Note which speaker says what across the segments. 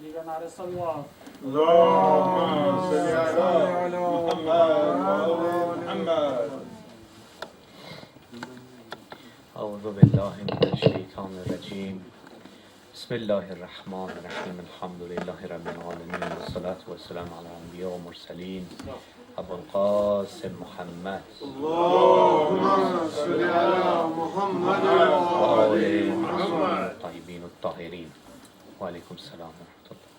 Speaker 1: دیگران على الصلوات.
Speaker 2: اللهم صل على محمد وآل محمد.
Speaker 3: أعوذ بالله من الشيطان الرجيم. بسم الله الرحمن الرحيم. الحمد لله رب العالمين والصلاة والسلام على الأنبياء والمرسلين أبو القاسم محمد
Speaker 2: اللهم صل على محمد وآل محمد
Speaker 3: الطيبين الطاهرين. وعليكم السلام ورحمة الله.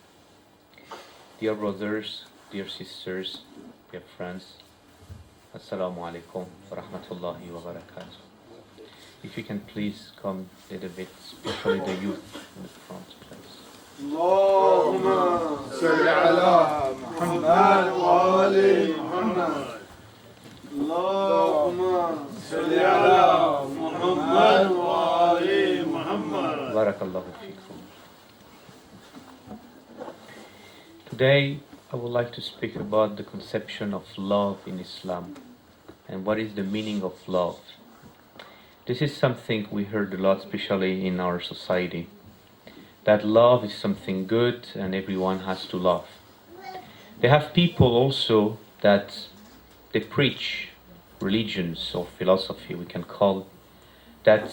Speaker 3: Dear brothers, dear sisters, dear friends, Assalamu alaikum wa rahmatullahi wa barakatuh. If you can please come a little bit, especially the youth in the front, please.
Speaker 2: اللهم صل على محمد وآل محمد. اللهم صل على محمد وآل محمد.
Speaker 3: Barakallahu feekum. Today, I would like to speak about the conception of love in Islam and what is the meaning of love. This is something we heard a lot, especially in our society, that love is something good and everyone has to love. They have people also that they preach religions or philosophy, we can call, that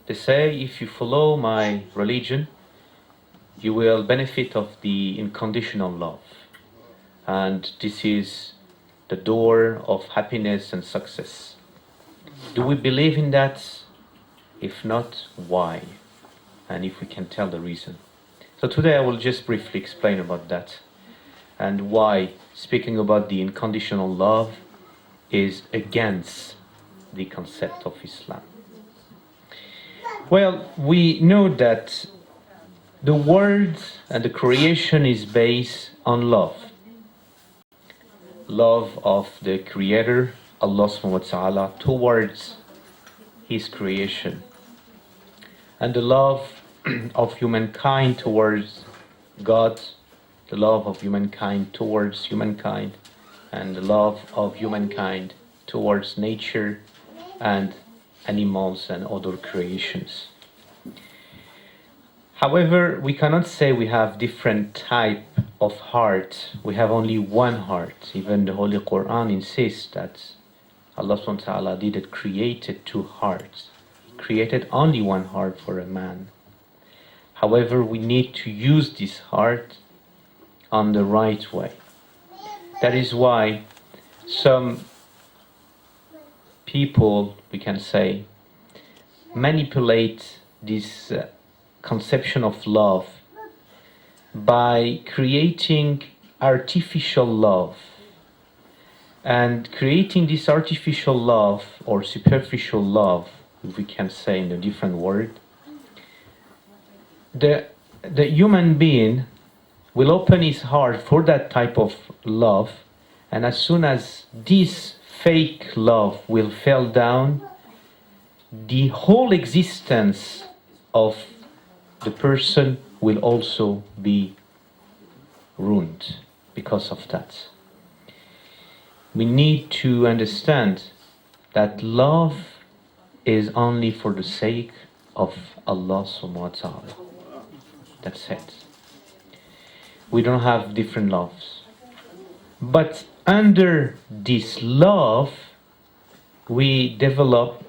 Speaker 3: they say if you follow my religion, you will benefit of the unconditional love. And this is the door of happiness and success. Do we believe in that? If not, why? And if we can tell the reason. So today I will just briefly explain about that and why speaking about the unconditional love is against the concept of Islam. Well, we know that the world and the creation is based on love. Love of the Creator, Allah subhanahu wa ta'ala, towards His creation. And the love of humankind towards God, the love of humankind towards humankind, and the love of humankind towards nature and animals and other creations. However, we cannot say we have different type of heart. We have only one heart. Even the Holy Quran insists that Allah subhanahu wa ta'ala didn't create two hearts. He created only one heart for a man. However, we need to use this heart on the right way. That is why some people, we can say, manipulate this conception of love by creating artificial love. And creating this artificial love or superficial love, if we can say in a different word, the human being will open his heart for that type of love, and as soon as this fake love will fall down, the whole existence of the person will also be ruined because of that. We need to understand that love is only for the sake of Allah subhanahu wa ta'ala. That's it. We don't have different loves. But under this love, we develop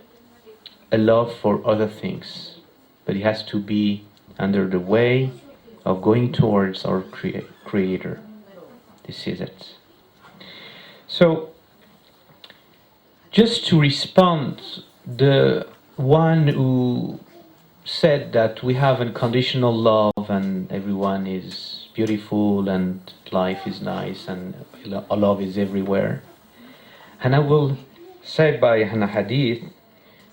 Speaker 3: a love for other things. But it has to be under the way of going towards our Creator. This is it. So, just to respond, the one who said that we have unconditional love and everyone is beautiful and life is nice and love is everywhere. And I will say by a hadith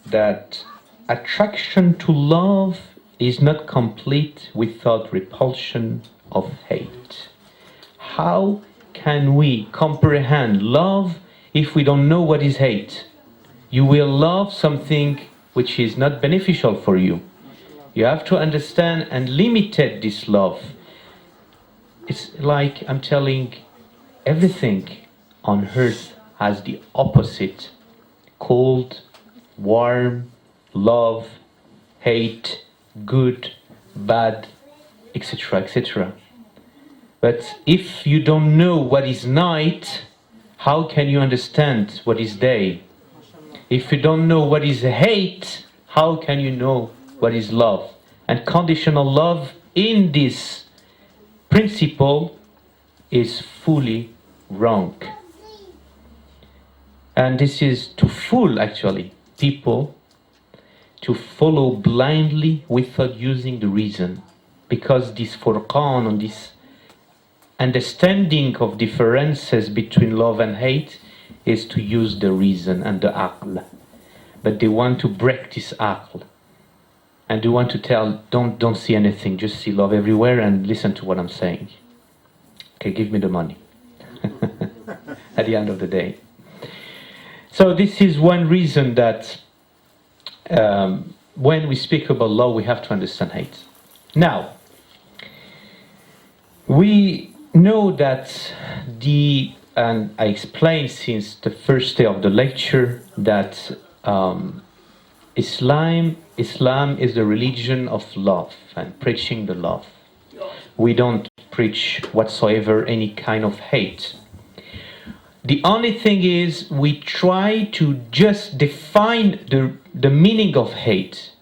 Speaker 3: that attraction to love is not complete without repulsion of hate. How can we comprehend love if we don't know what is hate? You will love something which is not beneficial for you. You have to understand and limit this love. It's like I'm telling, everything on earth has the opposite: cold, warm, love, hate, good, bad, etc., etc. But if you don't know what is night, how can you understand what is day? If you don't know what is hate, how can you know what is love? And conditional love in this principle is fully wrong. And this is to fool, actually, people to follow blindly without using the reason. Because this furqan, and this understanding of differences between love and hate, is to use the reason and the aql. But they want to break this aql. And they want to tell, don't see anything, just see love everywhere and listen to what I'm saying. Okay, give me the money. At the end of the day. So this is one reason that when we speak about love, we have to understand hate. Now, we know that and I explained since the first day of the lecture that Islam is the religion of love and preaching the love. We don't preach whatsoever any kind of hate. The only thing is we try to just define the meaning of hate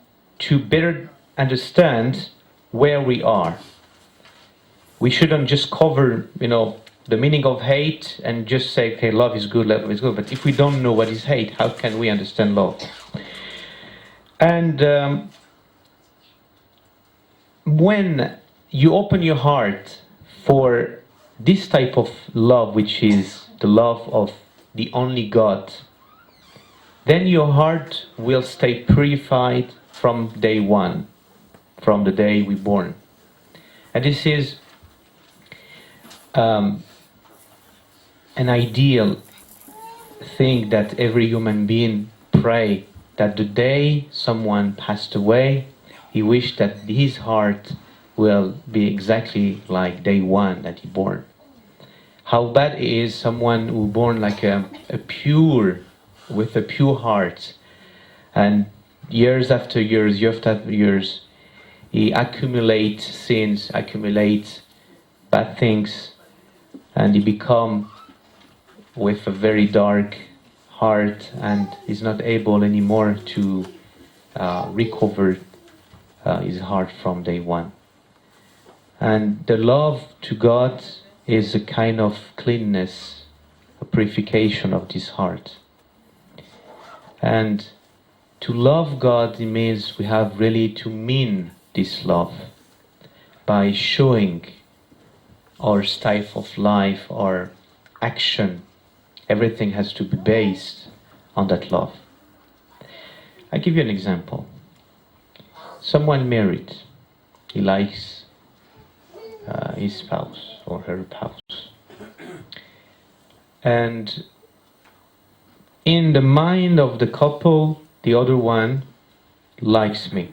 Speaker 3: to better understand where we are. We shouldn't just cover, the meaning of hate and just say, okay, love is good, love is good. But if we don't know what is hate, how can we understand love? And when you open your heart for this type of love, which is the love of the only God, then your heart will stay purified from day one, from the day we're born. And this is an ideal thing that every human being pray, that the day someone passed away, he wished that his heart will be exactly like day one that he born. How bad is someone who born like with a pure heart, and years after years, he accumulates sins, accumulates bad things, and he become with a very dark heart and is not able anymore to recover his heart from day one. And the love to God is a kind of cleanness, a purification of this heart. And to love God, it means we have really to mean this love by showing our style of life, our action. Everything has to be based on that love. I'll give you an example. Someone married, he likes his spouse or her spouse. And in the mind of the couple, the other one likes me.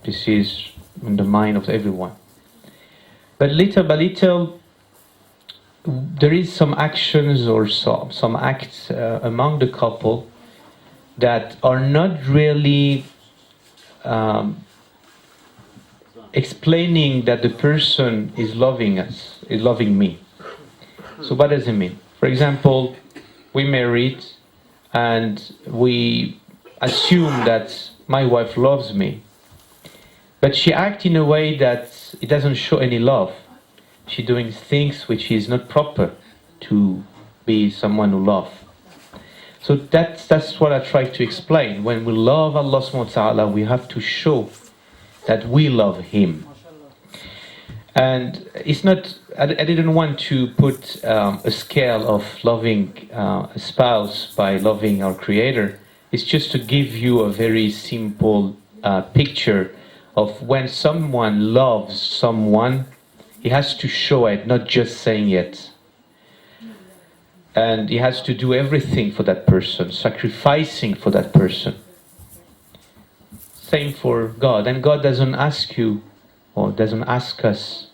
Speaker 3: This is in the mind of everyone. But little by little, there is some actions or some acts among the couple that are not really explaining that the person is loving us, is loving me. So what does it mean? For example, we married and we assume that my wife loves me, but she acts in a way that it doesn't show any love. She's doing things which is not proper to be someone who loves. So that's what I try to explain. When we love Allah subhanahu wa ta'ala, we have to show that we love Him. And it's not, I didn't want to put a scale of loving a spouse by loving our Creator. It's just to give you a very simple picture of when someone loves someone, he has to show it, not just saying it. And he has to do everything for that person, sacrificing for that person. Same for God. And God doesn't ask you, or doesn't ask us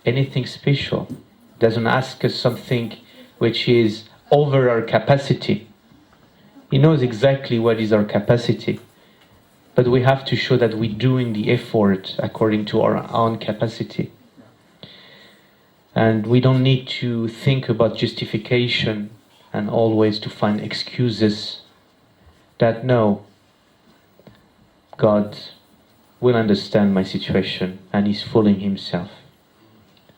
Speaker 3: anything special. Doesn't ask us something which is over our capacity. He knows exactly what is our capacity. But we have to show that we're doing the effort according to our own capacity. And we don't need to think about justification and always to find excuses that no, God will understand my situation and He's fooling Himself.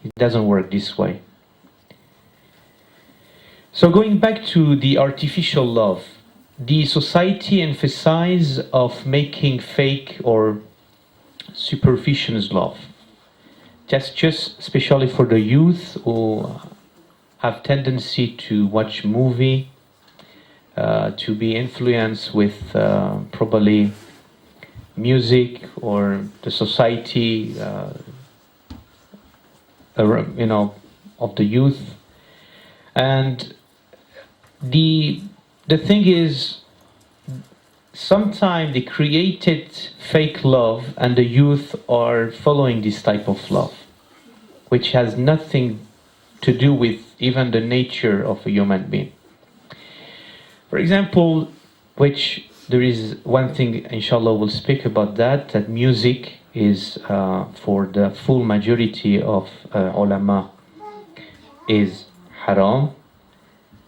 Speaker 3: It doesn't work this way. So going back to the artificial love, the society emphasizes of making fake or superficial love. That's just especially for the youth who have tendency to watch movie, to be influenced with probably music or the society, of the youth. And the thing is, sometimes they created fake love and the youth are following this type of love, which has nothing to do with even the nature of a human being. For example, which there is one thing, inshallah, we'll speak about that music is, for the full majority of ulama, is haram,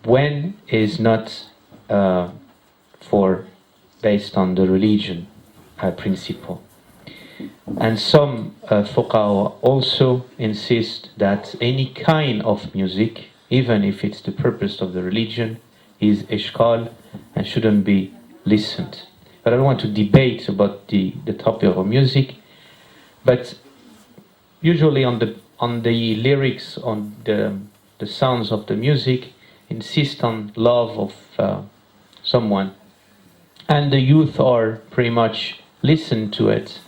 Speaker 3: when is not based on the religion principle. And some fuqaha also insist that any kind of music, even if it's the purpose of the religion, is ishqal and shouldn't be listened. But I don't want to debate about the topic of music, but usually on the lyrics, on the sounds of the music, insist on love of someone, and the youth are pretty much listen to it,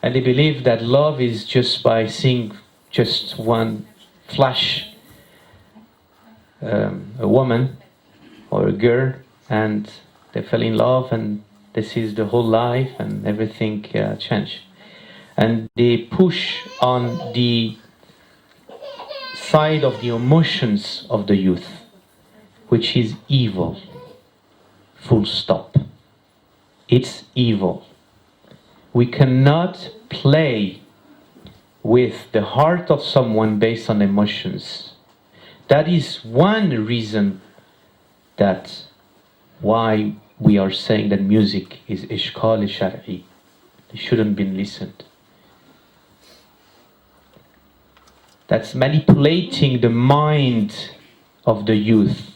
Speaker 3: and they believe that love is just by seeing just one flash, a woman or a girl, and they fell in love, and this is the whole life, and everything changed. And they push on the side of the emotions of the youth, which is evil. Full stop. It's evil. We cannot play with the heart of someone based on emotions. That is one reason that why we are saying that music is ishqal shar'i. It shouldn't be listened. That's manipulating the mind of the youth.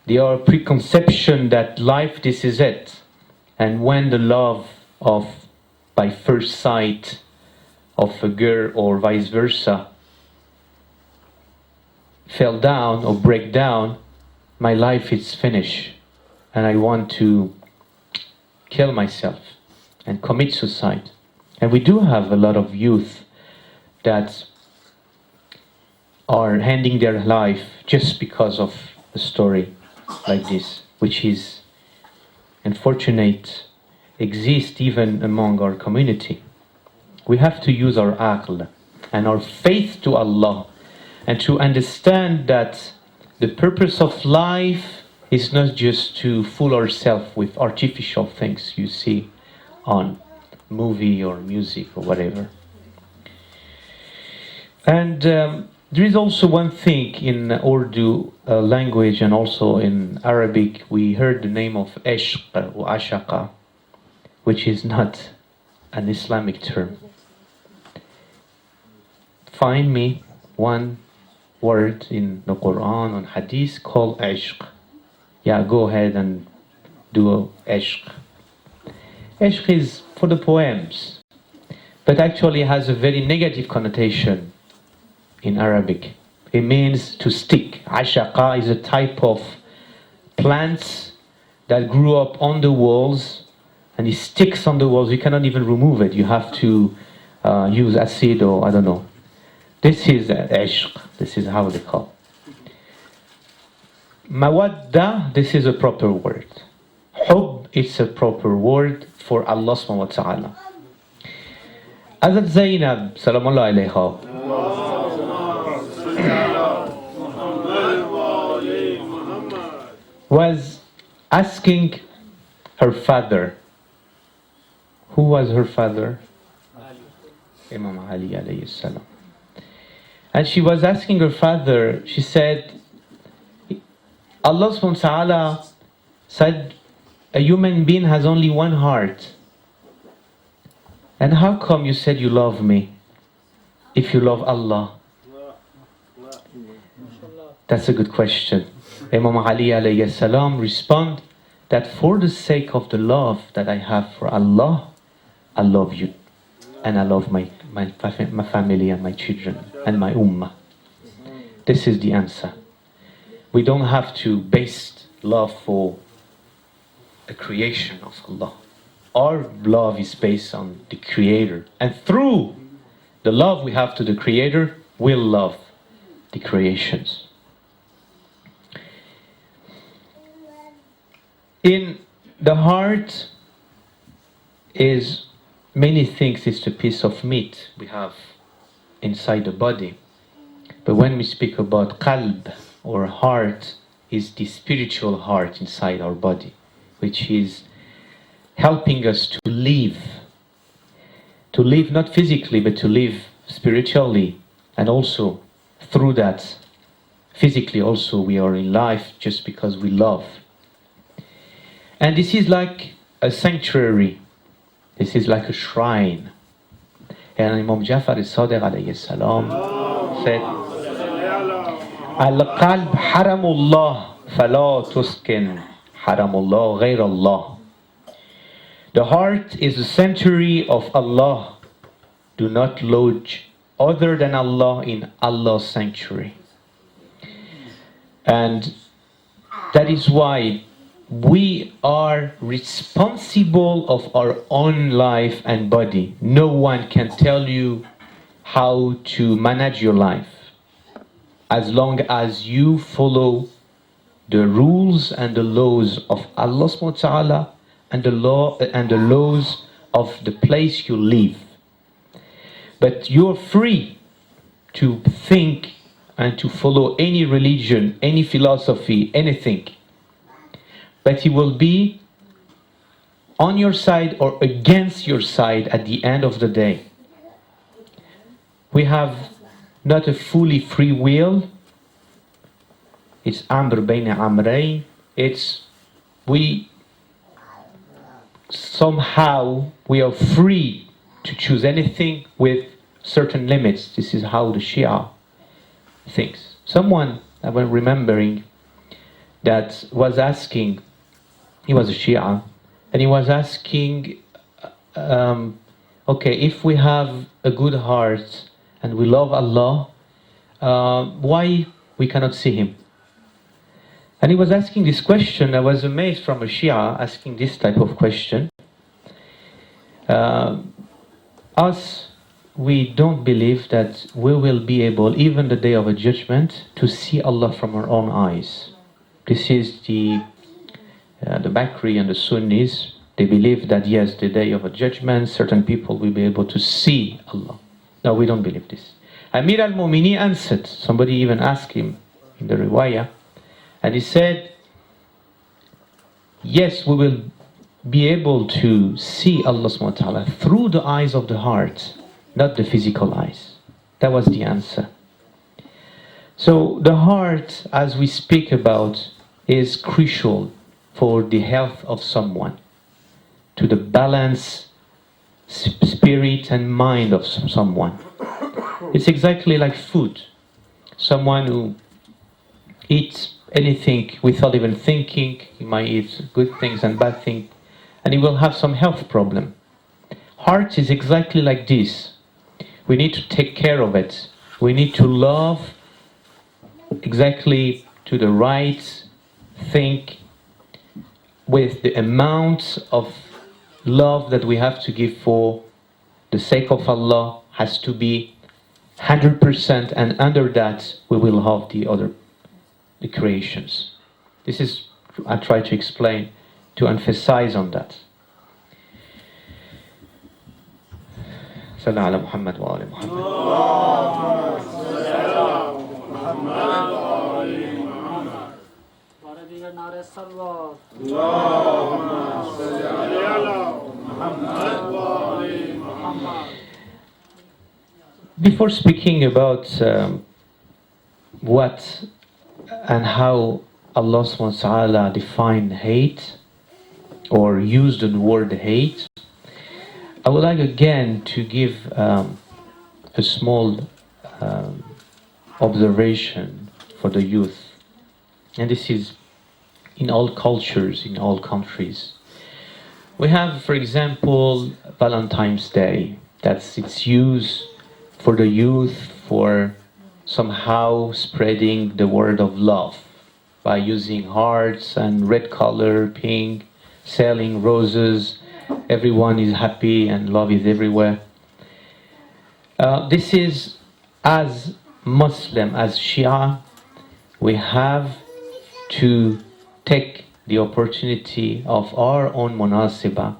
Speaker 3: They are preconception that life, this is it. And when the love of by first sight of a girl or vice versa fell down or break down, my life is finished and I want to kill myself and commit suicide. And we do have a lot of youth that are ending their life just because of a story like this, which is unfortunate, exists even among our community. We have to use our aql and our faith to Allah and to understand that the purpose of life is not just to fool ourselves with artificial things you see on movie or music or whatever. And there is also one thing in Urdu language and also in Arabic, we heard the name of ishq or ashaqa, which is not an Islamic term. Find me one word in the Quran or Hadith called ishq. Yeah, go ahead and do ishq. Ishq is for the poems, but actually has a very negative connotation in Arabic. It means to stick. Ashaqa is a type of plants that grew up on the walls, and it sticks on the walls. You cannot even remove it. You have to use acid or I don't know. This is ishq. This is how they call. Mawadda, this is a proper word. Hub, it's a proper word for Allah subhanahu wa ta'ala. Azad Zainab, salamullah alayha, was asking her father. Who was her father? Imam Ali alayhi salam. And she was asking her father, she said, Allah subhanahu wa ta'ala said a human being has only one heart. And how come you said you love me if you love Allah? That's a good question. Imam Ali alayhi salam respond that for the sake of the love that I have for Allah, I love you. And I love my family and my children and my ummah. This is the answer. We don't have to base love for a creation of Allah. Our love is based on the Creator. And through the love we have to the Creator, we'll love the creations. In the heart is many things. It's the piece of meat we have inside the body. But when we speak about qalb or heart, is the spiritual heart inside our body, which is helping us to live not physically, but to live spiritually, and also through that, physically also we are in life just because we love. And this is like a sanctuary, this is like a shrine. And Imam Jafaria alayhi salam said, Al-qalb haramullah fala tuskin haramullah ghayr Allah. The heart is the sanctuary of Allah. Do not lodge other than Allah in Allah's sanctuary. And that is why we are responsible of our own life and body. No one can tell you how to manage your life as long as you follow the rules and the laws of Allah subhanahu wa ta'ala and the laws of the place you live. But you're free to think and to follow any religion, any philosophy, anything. But he will be on your side or against your side at the end of the day. We have not a fully free will. It's amr bayna amrayn. Somehow we are free to choose anything with certain limits. This is how the Shia thinks. Someone, I was remembering, that was asking, he was a Shia, and he was asking, okay, if we have a good heart and we love Allah, why we cannot see Him? And he was asking this question. I was amazed from a Shia asking this type of question. Us, we don't believe that we will be able, even the day of a judgment, to see Allah from our own eyes. This is the Bakri and the Sunnis. They believe that yes, the day of a judgment, certain people will be able to see Allah. No, we don't believe this. Amir al-Mu'mini answered. Somebody even asked him in the riwayah, and he said, yes, we will be able to see Allah subhanahu wa ta'ala through the eyes of the heart, not the physical eyes. That was the answer. So the heart, as we speak about, is crucial for the health of someone, to the balance spirit and mind of someone. It's exactly like food. Someone who eats anything without even thinking, he might eat good things and bad things, and he will have some health problem. Heart is exactly like this. We need to take care of it. We need to love exactly to the right thing, with the amount of love that we have to give for the sake of Allah has to be 100%, and under that we will have the creations. This is, I try to explain, to emphasize on that. Salaam ala Muhammad wa ala Muhammad. Before speaking about what and how Allah subhanahu wa ta'ala defined hate or used the word hate, I would like again to give a small observation for the youth. And this is in all cultures, in all countries. We have, for example, Valentine's Day. That's its use for the youth for somehow spreading the word of love by using hearts and red color, pink, selling roses. Everyone is happy and love is everywhere. This is, as Muslim, as Shia, we have to take the opportunity of our own munasibah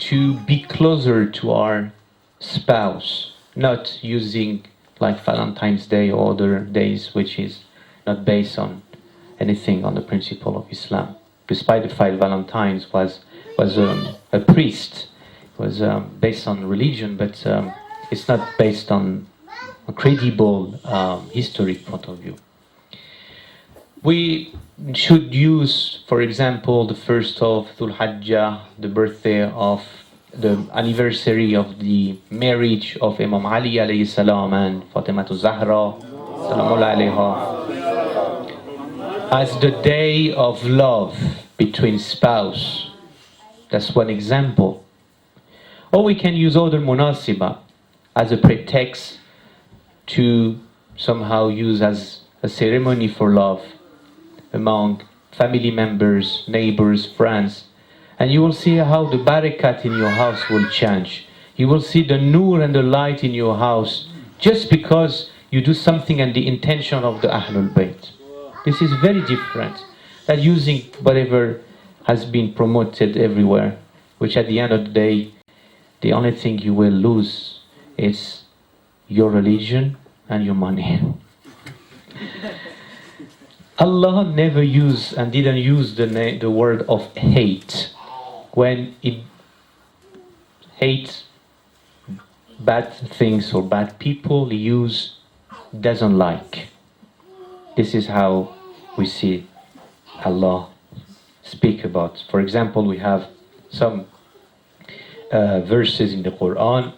Speaker 3: to be closer to our spouse, not using like Valentine's Day or other days which is not based on anything on the principle of Islam. Despite the fact Valentine's was a priest, was based on religion, but it's not based on a credible historic point of view. We should use, for example, the first of Dhul Hajjah, the birthday of the anniversary of the marriage of Imam Ali alayhi salam and Fatima Zahra salamullah alayha, as the day of love between spouse. That's one example. Or we can use other munasibah as a pretext to somehow use as a ceremony for love among family members, neighbors, friends. And you will see how the barakat in your house will change. You will see the nur and the light in your house just because you do something and the intention of the Ahlul Bayt. This is very different than using whatever has been promoted everywhere, which at the end of the day, the only thing you will lose is your religion and your money. Allah never used and didn't use the word of hate when it hates bad things or bad people. He used doesn't like. This is how we see Allah speak about. For example, we have some verses in the Quran.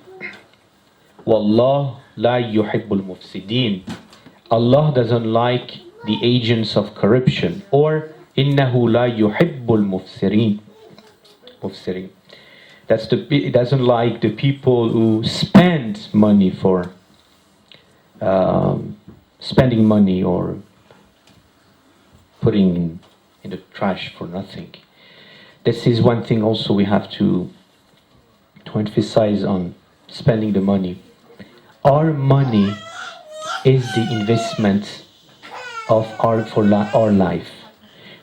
Speaker 3: Wallah la yuhibbul mufsidin. Allah doesn't like the agents of corruption, or innahu la yuhibbul mufsirin. It doesn't like the people who spend money for spending money or putting in the trash for nothing. This is one thing also we have to emphasize on spending the money. Our money is the investment of our life.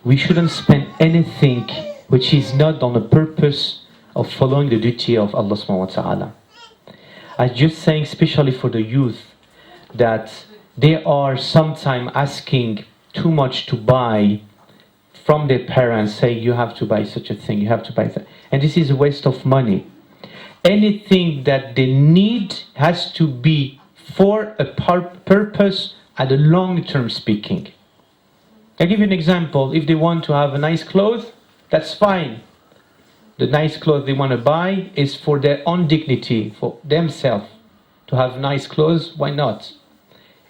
Speaker 3: We shouldn't spend anything which is not on the purpose of following the duty of Allah subhanahu wa ta'ala. I'm just saying, especially for the youth, that they are sometimes asking too much to buy from their parents, saying you have to buy such a thing, you have to buy that. And this is a waste of money. Anything that they need has to be for a purpose at a long term speaking. I'll give you an example. If they want to have a nice clothes, that's fine. The nice clothes they want to buy is for their own dignity, for themselves. To have nice clothes, why not?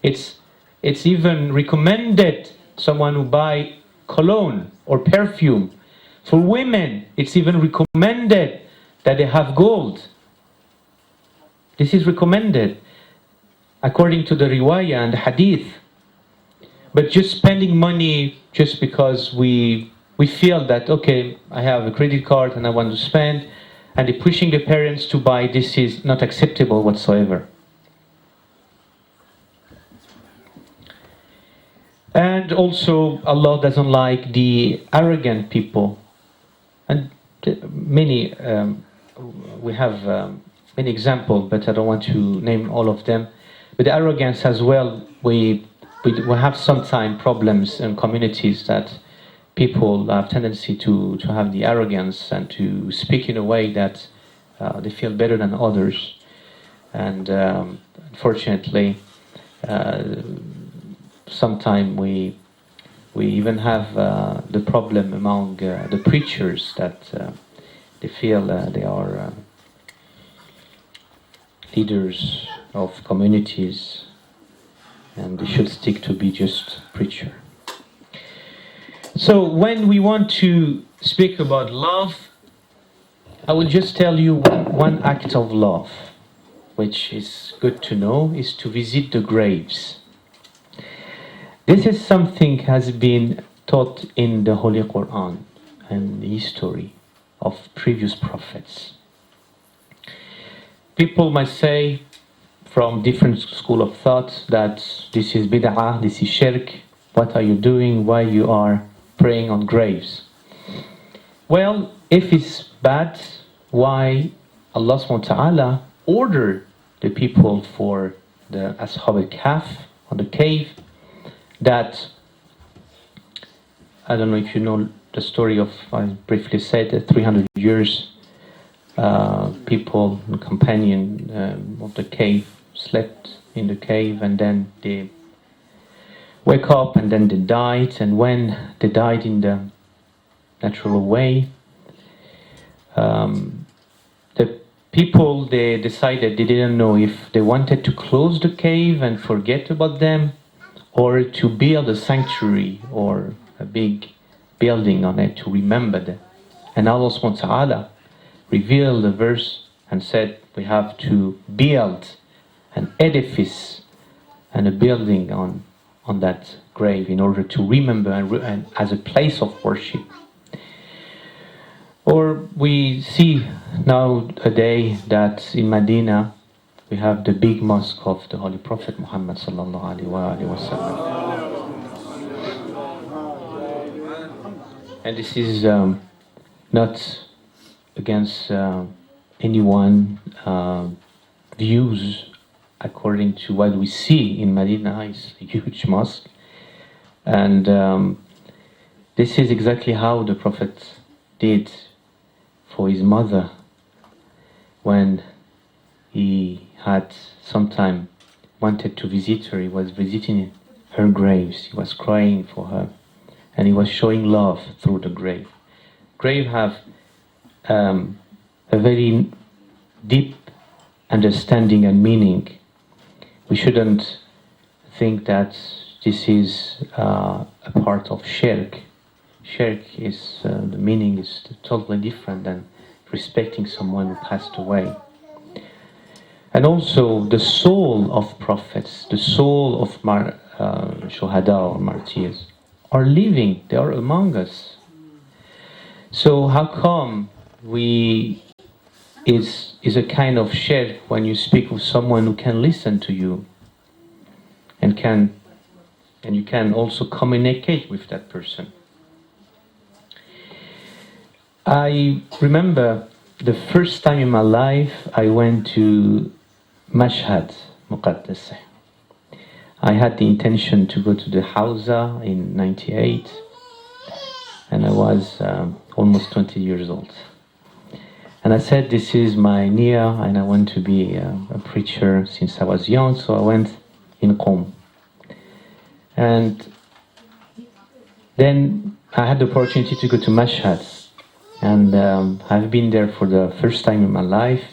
Speaker 3: It's even recommended someone who buy cologne or perfume. For women, it's even recommended that they have gold. This is recommended according to the riwayah and the hadith. But just spending money just because we feel that, okay, I have a credit card and I want to spend, and they're pushing the parents to buy, this is not acceptable whatsoever. And also, Allah doesn't like the arrogant people. And many, we have many examples, but I don't want to name all of them. But the arrogance as well, we have sometimes problems in communities that people have tendency to have the arrogance and to speak in a way that they feel better than others. And unfortunately, sometimes we even have the problem among the preachers that they feel they are leaders of communities and they should stick to be just preacher. So when we want to speak about love, I will just tell you one act of love, which is good to know, is to visit the graves. This is something has been taught in the Holy Quran and the history of previous prophets. People might say from different school of thought that this is bid'ah, this is shirk, what are you doing, why you are praying on graves? Well, if it's bad, why Allah subhanahu wa ta'ala ordered the people for the Ashab al-Kahf, on the cave, that, I don't know if you know the story of, I briefly said, that 300 years people, companion of the cave, slept in the cave and then they wake up and then they died, and when they died in the natural way, the people, they decided they didn't know if they wanted to close the cave and forget about them or to build a sanctuary or a big building on it to remember them. And Allah subhanahu wa ta'ala revealed the verse and said we have to build an edifice and a building on that grave in order to remember and as a place of worship. Or we see nowadays that in Medina we have the big mosque of the Holy Prophet Muhammad sallallahu alaihi wasallam. And this is not against anyone views. According to what we see in Medina, is a huge mosque, and this is exactly how the Prophet did for his mother when he had sometime wanted to visit her. He was visiting her graves, he was crying for her, and he was showing love through the grave. Grave have a very deep understanding and meaning. We shouldn't think that this is a part of shirk. Shirk is, the meaning is totally different than respecting someone who passed away. And also the soul of prophets, the soul of shuhada or martyrs are living, they are among us. So how come is a kind of shirk when you speak with someone who can listen to you and you can also communicate with that person? I remember the first time in my life I went to Mashhad Muqaddas. I had the intention to go to the Hawza in 98 and I was almost 20 years old. And I said, this is my niyyah and I want to be a preacher since I was young, so I went in Qom. And then I had the opportunity to go to Mashhad. And I've been there for the first time in my life.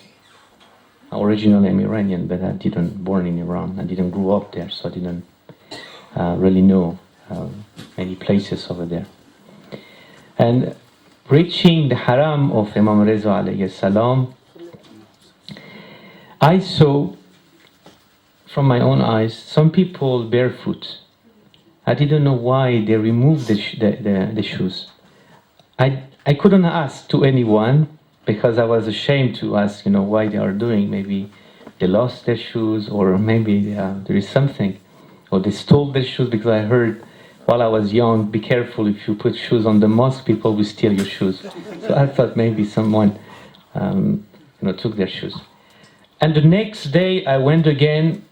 Speaker 3: Originally I'm Iranian, but I didn't born in Iran. I didn't grow up there, so I didn't really know many places over there. And reaching the haram of Imam Reza alayhi salam, I saw from my own eyes some people barefoot. I didn't know why they removed the shoes. I couldn't ask to anyone because I was ashamed to ask, why they are doing. Maybe they lost their shoes, or maybe there is something, or they stole their shoes, because I heard while I was young, be careful if you put shoes on the mosque, people will steal your shoes. So I thought maybe someone took their shoes. And the next day I went again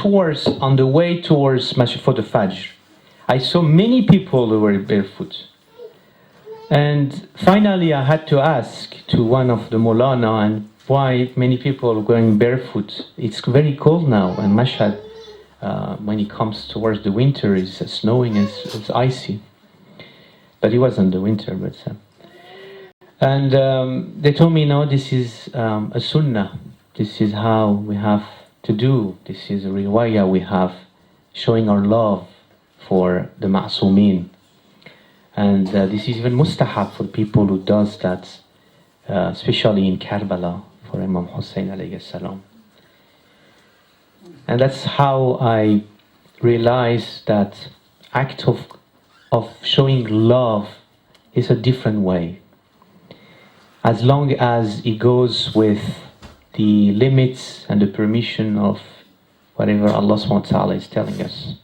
Speaker 3: on the way towards Masjid for the Fajr. I saw many people who were barefoot. And finally I had to ask to one of the Maulana, and why many people are going barefoot. It's very cold now, and Mashhad, when it comes towards the winter, is snowing, it's icy. But it wasn't the winter, but... And they told me, no, this is a sunnah. This is how we have to do. This is a riwayah we have, showing our love for the ma'sumin. And this is even mustahab for people who does that, especially in Karbala, for Imam Hussain alayhi salam. And that's how I realized that act of showing love is a different way. As long as it goes with the limits and the permission of whatever Allah subhanahu wa ta'ala is telling us.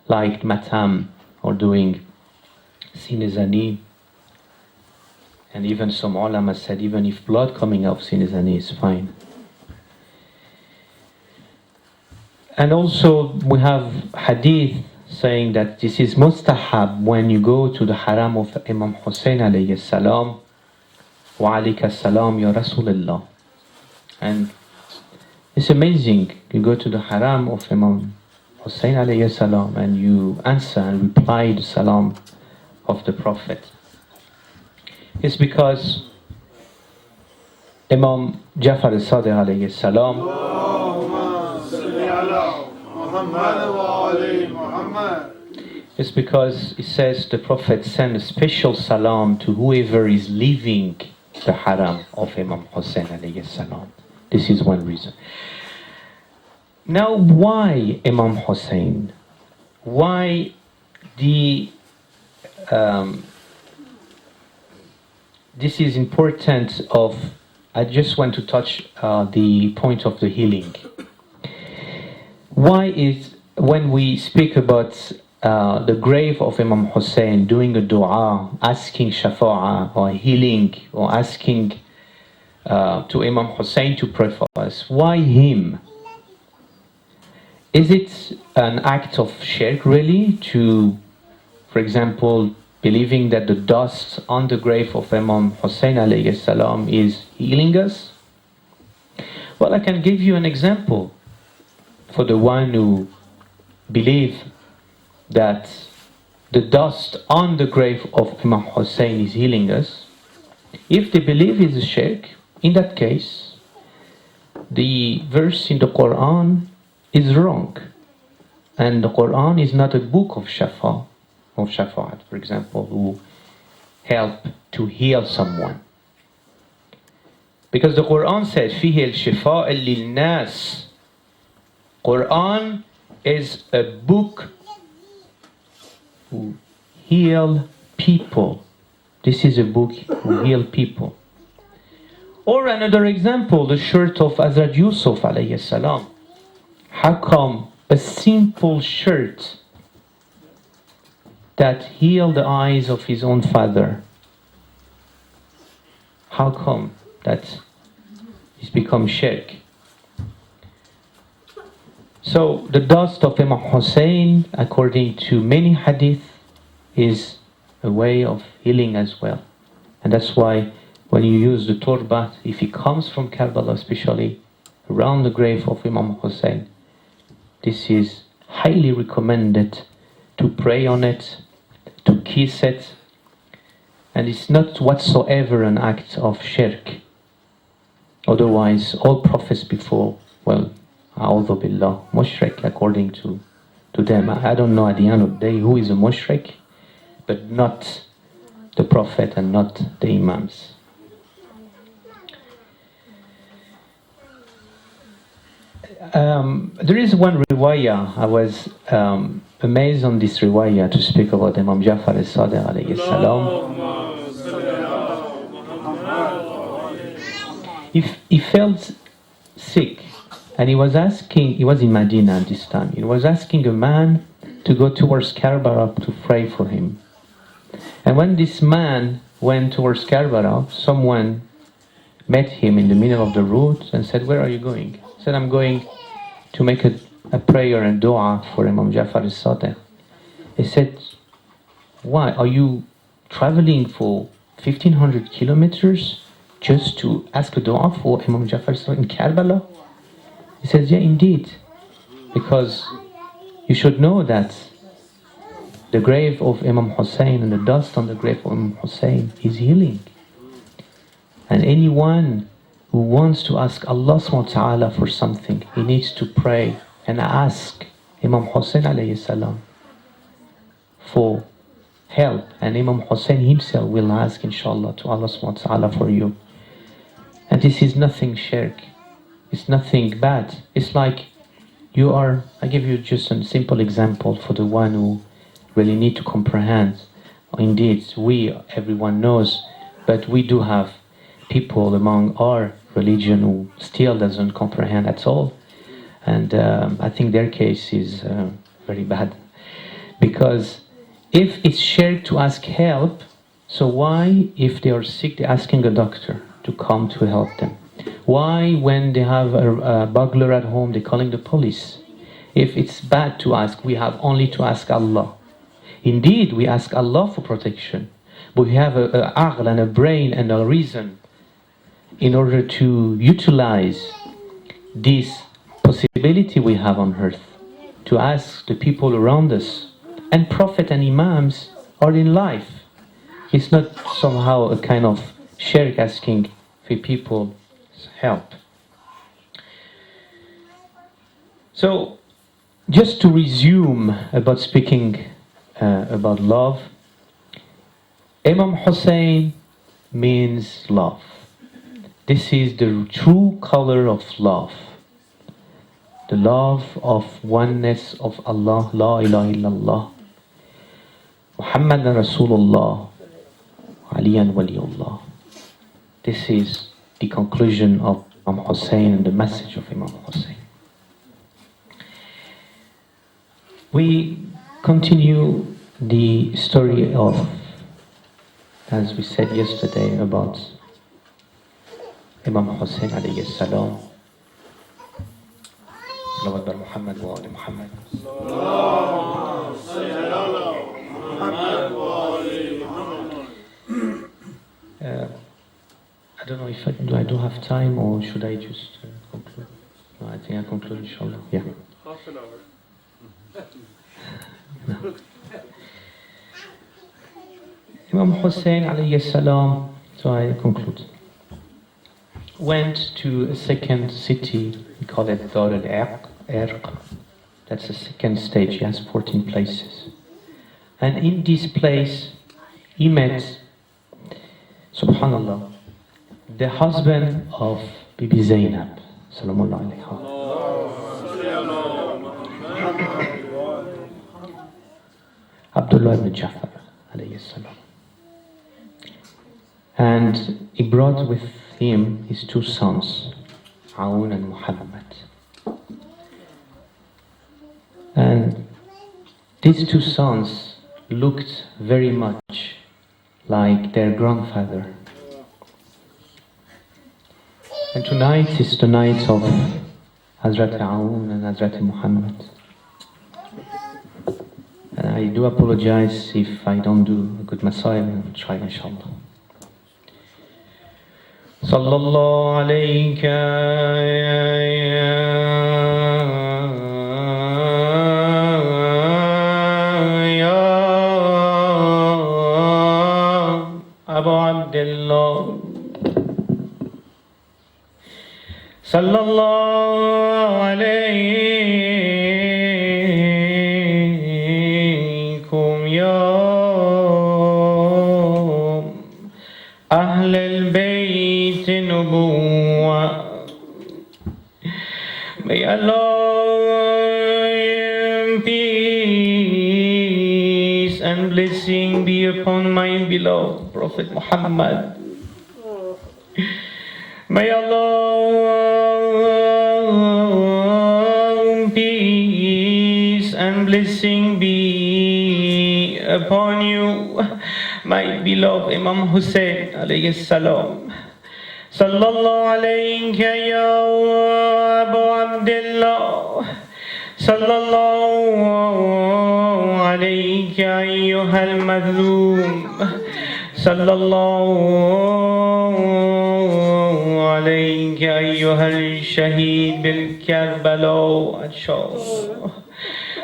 Speaker 3: Like Mataam, or doing sinizani. And even some ulama said, even if blood coming out of sinizani is fine. And also we have hadith saying that this is mustahab when you go to the haram of Imam Hussain alayhi salam. Wa alayka salam ya Rasulullah. And it's amazing, you go to the haram of Imam Hussain alayhi salam and you answer and reply the salam of the Prophet. It's because Imam Jafaria alayhi salam, it's because it says the Prophet sent a special salam to whoever is leaving the haram of Imam Hussain alayhi salam. This is one reason. Now, why Imam Hussain? Why the this is important of, I just want to touch the point of the healing. Why is, when we speak about the grave of Imam Hussain, doing a dua, asking shafa'ah or healing, or asking to Imam Hussain to pray for us, why him? Is it an act of shirk really, to, for example, believing that the dust on the grave of Imam Hussain alayhi salam is healing us? Well, I can give you an example for the one who believe that the dust on the grave of Imam Hussain is healing us. If they believe it's a shirk, in that case, the verse in the Quran is wrong. And the Quran is not a book of shafa'at, for example, who help to heal someone. Because the Quran says, فِيهِ الشِّفَاء لِلنَّاسِ. Quran is a book who heal people. This is a book who heal people. Or another example, the shirt of Hazrat Yusuf alayhi salam. How come a simple shirt that healed the eyes of his own father, how come that it's become shirk? So the dust of Imam Hussain, according to many hadith, is a way of healing as well. And that's why when you use the turbat, if it comes from Karbala, especially around the grave of Imam Hussain, this is highly recommended to pray on it, to kiss it, and it's not whatsoever an act of shirk. Otherwise, all prophets before, well, A'udhu Billah, mushrik, according to them. I don't know at the end of the day who is a mushrik, but not the Prophet and not the Imams. There is one riwayah. I was amazed on this riwayah to speak about Imam Jafaria alayhi salam. He felt sick, and he was in Medina at this time. He was asking a man to go towards Karbala to pray for him. And when this man went towards Karbala, someone met him in the middle of the road and said, "Where are you going?" He said, "I'm going to make a prayer and dua for Imam Jafaria." He said, "Why? Are you traveling for 1500 kilometers just to ask a dua for Imam Jafar in Karbala? He says, yeah, indeed. Because you should know that the grave of Imam Hussain and the dust on the grave of Imam Hussain is healing. And anyone who wants to ask Allah subhanahu wa ta'ala for something, he needs to pray and ask Imam Hussain alayhi salam for help. And Imam Hussain himself will ask, inshallah, to Allah subhanahu wa ta'ala for you. And this is nothing shirk. It's nothing bad. It's like you are, I give you just a simple example for the one who really need to comprehend. Indeed, everyone knows, but we do have people among our religion who still doesn't comprehend at all. And I think their case is very bad. Because if it's shared to ask help, so why, if they are sick, they're asking a doctor to come to help them? Why, when they have a burglar at home, they're calling the police? If it's bad to ask, we have only to ask Allah. Indeed, we ask Allah for protection, but we have an aql and a brain and a reason in order to utilize this possibility we have on earth to ask the people around us. And Prophet and Imams are in life. It's not somehow a kind of shirk asking for people's help. So, just to resume about speaking about love, Imam Hussain means love. This is the true color of love. The love of oneness of Allah, La ilaha illallah, Muhammad Rasulullah, Aliyan Waliullah. This is the conclusion of Imam Hussain and the message of Imam Hussain. We continue the story of, as we said yesterday, about Imam Hussain alayhi salam. Salawat bar Muhammad wa ali Muhammad. I don't know if I do have time, or should I just conclude? No, I think I conclude, inshallah. Yeah.
Speaker 2: Half an hour.
Speaker 3: No. Imam Hussain alayhi salam, so I conclude, went to a second city, we call it Dar al-Irq. That's the second stage, he has 14 places. And in this place, he met, subhanallah, the husband of Bibi Zainab, Salamullah alayha. Abdullah ibn Jafar, alayhi salam. And he brought with him his two sons, Aoun and Mohammed. And these two sons looked very much like their grandfather. And tonight is the night of Hazrat Aoun and Hazrat Mohammed. And I do apologize if I don't do a good Messiah. I'll try, inshallah. Sallallahu alayka ya Abu Abdullah. Sallallahu alaykum ya Ahl al-Bayt Nubuwwah. May Allah peace and blessing be upon my beloved Prophet Muhammad. May Allah peace and blessing be upon you, my beloved Imam Hussain alayhi salam. Sallallahu alayka ya Abu Abdullah. Sallallahu alayka ayyuhal madlum. Sallallahu عليك أيها الشهيد بالكربلاء.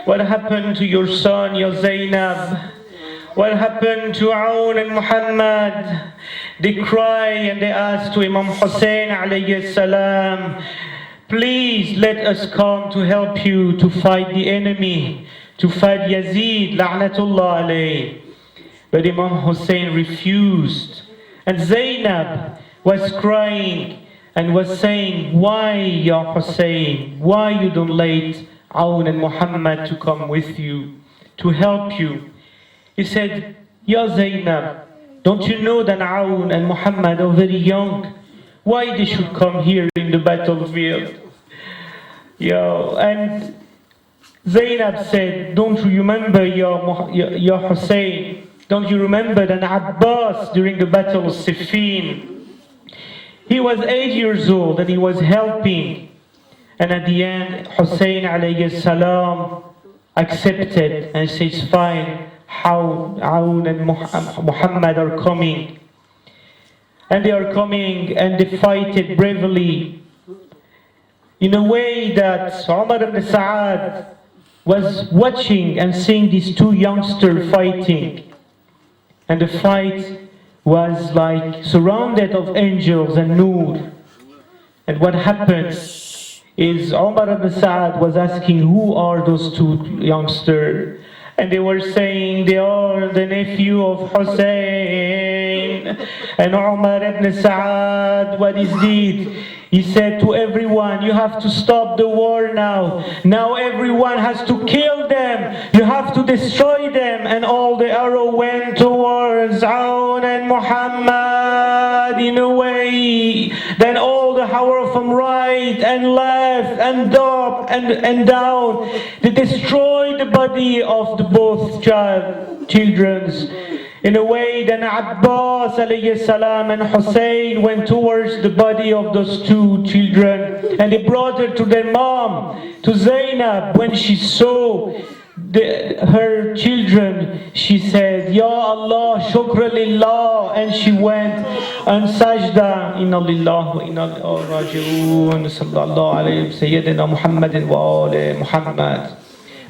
Speaker 3: What happened to your son, Ya Zainab? What happened to Aoun and Muhammad? They cry and they ask to Imam Hussain alayhi salam, please let us come to help you to fight the enemy, to fight Yazid, la'natullah alayh. But Imam Hussain refused. And Zainab was crying and was saying, why, Ya Hussain? Why you don't let Aoun and Muhammad to come with you, to help you? He said, Ya Zainab, don't you know that Aoun and Muhammad are very young? Why they should come here in the battlefield? And Zainab said, don't you remember, Ya Hussain? Don't you remember that Abbas during the battle of Siffin? He was 8 years old and he was helping. And at the end, Hussain alayhi salam accepted and says, fine, how Aoun and Muhammad are coming. And they are coming and they fight it bravely. In a way that Umar ibn Sa'ad was watching and seeing these two youngsters fighting. And the fight was like surrounded of angels and nur. And what happened is Umar ibn Sa'ad was asking, who are those two youngsters? And they were saying, they are the nephew of Hussain. And Umar ibn Sa'ad, what is it? He said to everyone, you have to stop the war now. Now everyone has to kill them. You have to destroy them. And all the arrow went towards Aoun and Muhammad in a way. Then all the power from right and left and up and down. They destroyed the body of the both children. In a way, then Abbas alayhi salam and Hussain went towards the body of those two children and they brought her to their mom, to Zainab. When she saw her children, she said, Ya Allah, shukra lillah, and she went and sajda. Inna lillah wa inna ilayhi raji'un. Sallallahu alayhi Sayyidina Muhammadin wa ali Muhammad.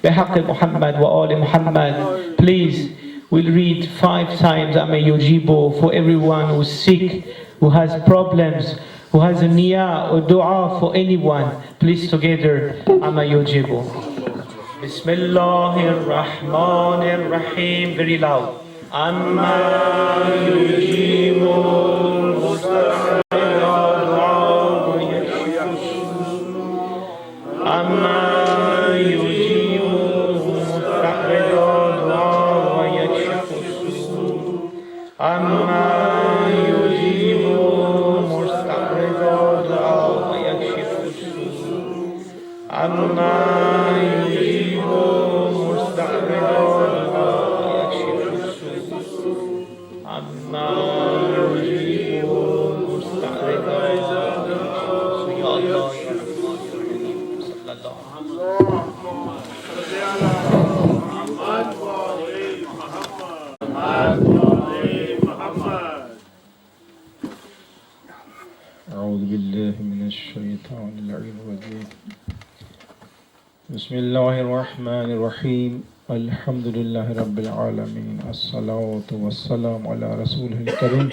Speaker 3: Bihaqi Muhammad wa ali Muhammad. Please, we'll read 5 times Amma Yujibu for everyone who's sick, who has problems, who has a niyyah or dua for anyone. Please together, Amma Yujibu. Bismillahir Rahmanir Rahim. Very loud. Amma Yujibu Amma أما يجيب مستعرض الدعاء ويكشف السوء أما يجيب مستعرض الدعاء ويكشف السوء أما يجيب مستعرض الدعاء ويكشف السوء. يا الله يا رحمن يا رحيم صلى الله عليه وسلم.
Speaker 1: أعوذ بالله من الشيطان اللعين الرجيم. بسم الله الرحمن الرحيم. الحمد لله رب العالمين. الصلاة والسلام على رسوله الكريم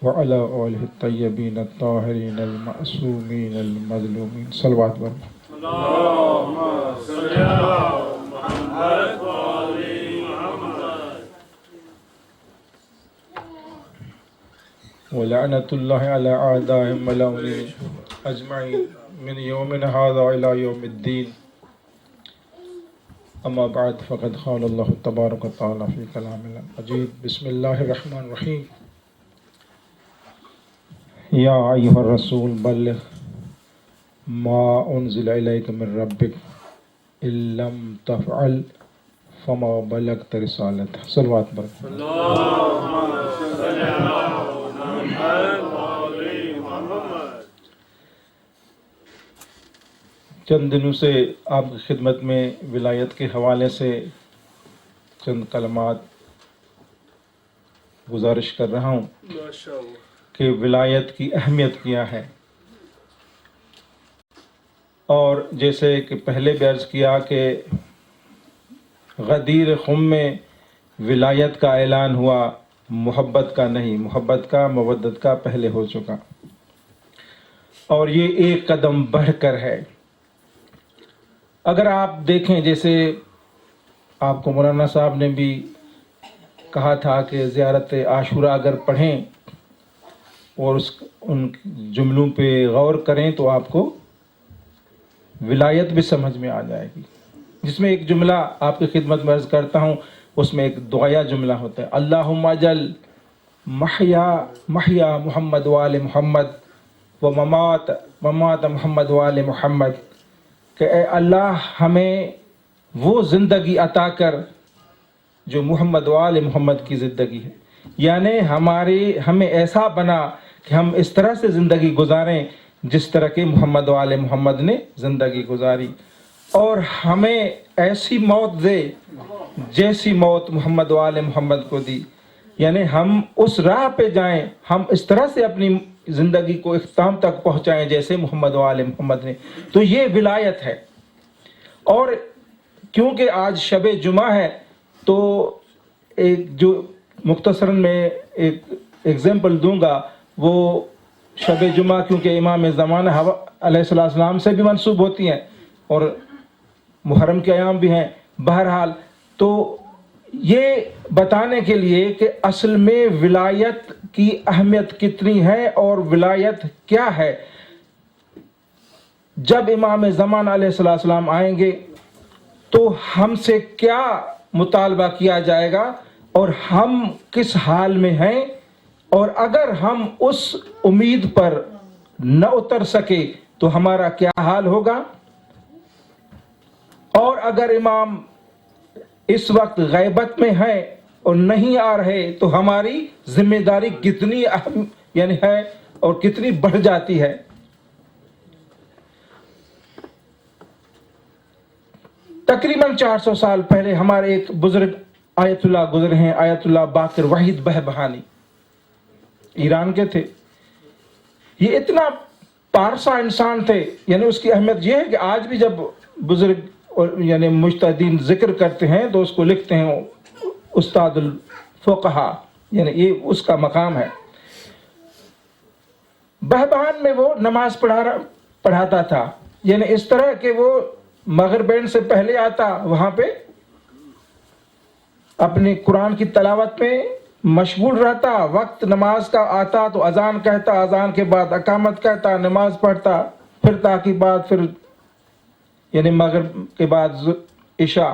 Speaker 1: وعلى آله الطيبين الطاهرين المعصومين المظلومين. صلوات برم.
Speaker 2: اللهم صل على محمد وآل محمد.
Speaker 1: ولعنة الله على أعدائهم ولعنهم أجمعين من يومنا هذا إلى يوم الدين. أما بعد فقد قال الله تبارك وتعالى في كلامه المجيد. بسم الله الرحمن الرحيم. يا أيها الرسول بلغ ما أنزل إليك من ربك إن لم تفعل فما بلغت رسالته. صلوات بركة.
Speaker 2: اللهم صل على محمد وآل محمد.
Speaker 1: चंद दिनों से आपकी खिदमत में विलायत के हवाले से चंद कलमात गुजारिश कर रहा हूँ کہ ولایت کی اہمیت کیا ہے، اور جیسے کہ پہلے بھی عرض کیا کہ غدیر خم میں ولایت کا اعلان ہوا، محبت کا نہیں، محبت کا مودت کا پہلے ہو چکا، اور یہ ایک قدم بڑھ کر ہے۔ اگر آپ دیکھیں، جیسے آپ کو مولانا صاحب نے بھی کہا تھا کہ زیارت عاشورہ اگر پڑھیں اور ان جملوں پہ غور کریں تو آپ کو ولایت بھی سمجھ میں آ جائے گی، جس میں ایک جملہ آپ کی خدمت میں عرض کرتا ہوں، اس میں ایک دعائیا جملہ ہوتا ہے، اللہم اجل محیا محمد وآل محمد و ممات محمد وآل محمد، کہ اے اللہ ہمیں وہ زندگی عطا کر جو محمد وآل محمد کی زندگی ہے، یعنی ہمیں ایسا بنا کہ ہم اس طرح سے زندگی گزاریں جس طرح کہ محمد وآل محمد نے زندگی گزاری، اور ہمیں ایسی موت دے جیسی موت محمد وآل محمد کو دی، یعنی ہم اس راہ پہ جائیں، ہم اس طرح سے اپنی زندگی کو اختتام تک پہنچائیں جیسے محمد وآل محمد نے۔ تو یہ ولایت ہے۔ اور کیونکہ آج شب جمعہ ہے تو ایک جو مختصراً میں ایک ایگزامپل دوں گا، وہ شب جمعہ کیونکہ امام زمانہ علیہ السلام سے بھی منسوب ہوتی ہیں اور محرم کے ایام بھی ہیں، بہرحال تو یہ بتانے کے لیے کہ اصل میں ولایت کی اہمیت کتنی ہے اور ولایت کیا ہے، جب امام زمانہ علیہ السلام آئیں گے تو ہم سے کیا مطالبہ کیا جائے گا اور ہم کس حال میں ہیں، اور اگر ہم اس امید پر نہ اتر سکے تو ہمارا کیا حال ہوگا، اور اگر امام اس وقت غیبت میں ہیں اور نہیں آ رہے تو ہماری ذمہ داری کتنی اہم ہے اور کتنی بڑھ جاتی ہے۔ تقریباً 400 سال پہلے ہمارے ایک بزرگ آیت اللہ گزرے ہیں، آیت اللہ باقر وحید بہبہانی، ایران کے تھے۔ یہ اتنا پارسا انسان تھے، یعنی اس کی اہمیت یہ ہے کہ آج بھی جب بزرگ یعنی مجتہدین ذکر کرتے ہیں تو اس کو لکھتے ہیں استاد الفقہا، یعنی یہ اس کا مقام ہے۔ بہبہان میں وہ نماز پڑھاتا تھا، یعنی اس طرح کہ وہ مغربین سے پہلے آتا، وہاں پہ اپنی قرآن کی تلاوت میں مشغول رہتا، وقت نماز کا آتا تو اذان کہتا، اذان کے بعد اقامت کہتا، نماز پڑھتا، پھر تاکہ بعد پھر یعنی مغرب کے بعد عشاء،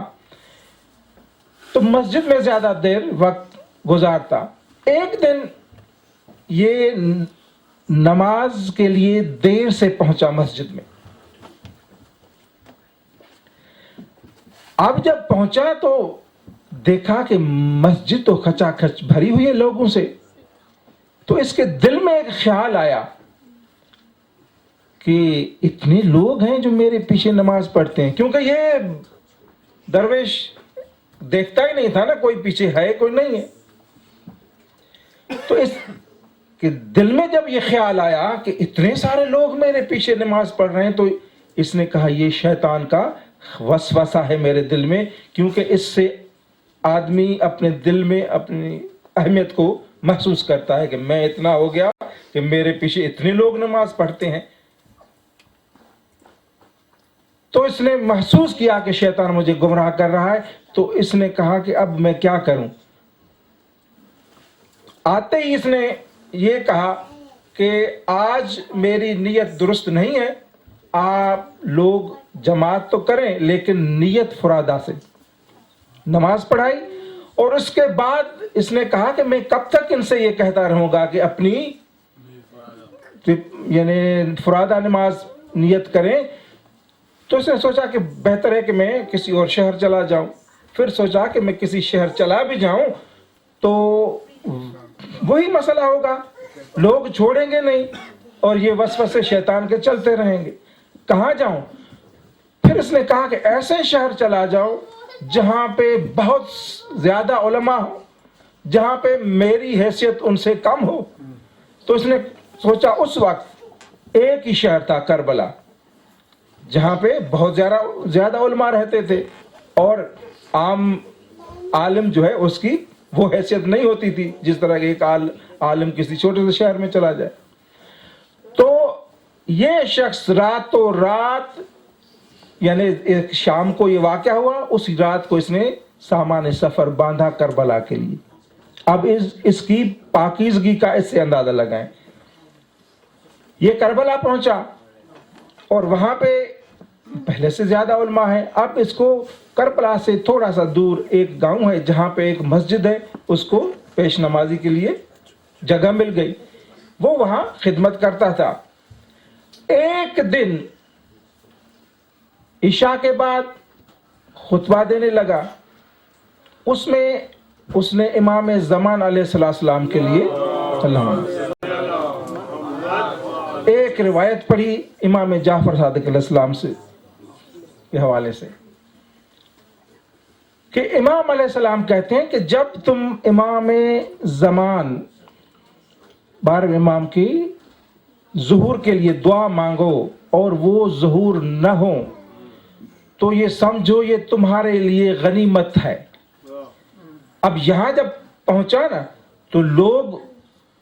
Speaker 1: تو مسجد میں زیادہ دیر وقت گزارتا۔ ایک دن یہ نماز کے لیے دیر سے پہنچا مسجد میں۔ اب جب پہنچا تو دیکھا کہ مسجد تو کھچا کھچ بھری ہوئی ہے لوگوں سے، تو اس کے دل میں ایک خیال آیا کہ اتنے لوگ ہیں جو میرے پیچھے نماز پڑھتے ہیں، کیونکہ یہ درویش دیکھتا ہی نہیں تھا نا کوئی پیچھے ہے کوئی نہیں ہے۔ تو اس کے دل میں جب یہ خیال آیا کہ اتنے سارے لوگ میرے پیچھے نماز پڑھ رہے ہیں، تو اس نے کہا یہ شیطان کا وسوسہ ہے میرے دل میں، کیونکہ اس سے آدمی اپنے دل میں اپنی اہمیت کو محسوس کرتا ہے کہ میں اتنا ہو گیا کہ میرے پیچھے اتنے لوگ نماز پڑھتے ہیں۔ تو اس نے محسوس کیا کہ شیطان مجھے گمراہ کر رہا ہے، تو اس نے کہا کہ اب میں کیا کروں۔ آتے ہی اس نے یہ کہا کہ آج میری نیت درست نہیں ہے، آپ لوگ جماعت تو کریں لیکن نیت فرادہ سے نماز پڑھائی، اور اس کے بعد اس نے کہا کہ میں کب تک ان سے یہ کہتا رہوں گا کہ اپنی یعنی فرادہ نماز نیت کریں۔ تو اس نے سوچا کہ بہتر ہے کہ میں کسی اور شہر چلا جاؤں۔ پھر سوچا کہ میں کسی شہر چلا بھی جاؤں تو وہی مسئلہ ہوگا، لوگ چھوڑیں گے نہیں اور یہ وسوسے شیطان کے چلتے رہیں گے، کہاں جاؤں۔ پھر اس نے کہا کہ ایسے شہر چلا جاؤ جہاں پہ بہت زیادہ علماء ہو، جہاں پہ میری حیثیت ان سے کم ہو، تو اس نے سوچا اس وقت ایک ہی شہر تھا کربلا جہاں پہ بہت زیادہ علماء رہتے تھے اور عام عالم جو ہے اس کی وہ حیثیت نہیں ہوتی تھی جس طرح کہ ایک عالم کسی چھوٹے سے شہر میں چلا جائے. تو یہ شخص راتوں رات یعنی ایک شام کو یہ واقعہ ہوا, اسی رات کو اس نے سامان سفر باندھا کربلا کے لیے. اب اس کی پاکیزگی کا اس سے اندازہ لگائیں. یہ کربلا پہنچا اور وہاں پہ پہلے سے زیادہ علماء ہیں. اب اس کو کربلا سے تھوڑا سا دور ایک گاؤں ہے جہاں پہ ایک مسجد ہے, اس کو پیش نمازی کے لیے جگہ مل گئی, وہ وہاں خدمت کرتا تھا. ایک دن عشاء کے بعد خطبہ دینے لگا, اس میں اس نے امام زمان علیہ السلام کے لیے ایک روایت پڑھی امام جعفر صادق علیہ السلام سے کے حوالے سے کہ امام علیہ السلام کہتے ہیں کہ جب تم امام زمان 12 امام کی ظہور کے لیے دعا مانگو اور وہ ظہور نہ ہو تو یہ سمجھو یہ تمہارے لیے غنیمت ہے. اب یہاں جب پہنچا نا تو لوگ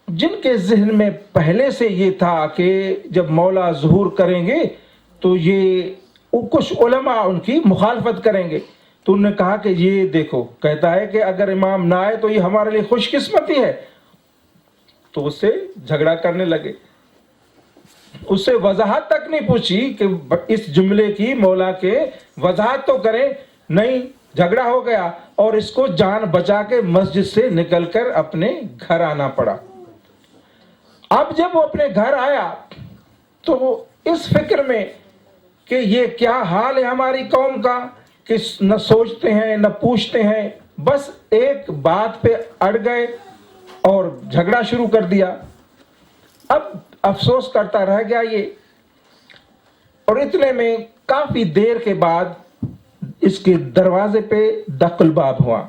Speaker 1: جن کے ذہن میں پہلے سے یہ تھا کہ جب مولا ظہور کریں گے تو یہ کچھ علماء ان کی مخالفت کریں گے, تو انہوں نے کہا کہ یہ دیکھو کہتا ہے کہ اگر امام نہ آئے تو یہ ہمارے لیے خوش قسمتی ہے. تو اس سے جھگڑا کرنے لگے, اس سے وضاحت تک نہیں پوچھی کہ اس جملے کی مولا کے وضاحت تو کریں, نہیں, جھگڑا ہو گیا اور اس کو جان بچا کے مسجد سے نکل کر اپنے گھر آنا پڑا. اب جب وہ اپنے گھر آیا تو وہ اس فکر میں کہ یہ کیا حال ہے ہماری قوم کا کہ نہ سوچتے ہیں نہ پوچھتے ہیں, بس ایک بات پہ اڑ گئے اور جھگڑا شروع کر دیا. اب افسوس کرتا رہ گیا یہ, اور اتنے میں کافی دیر کے بعد اس کے دروازے پہ دق الباب ہوا.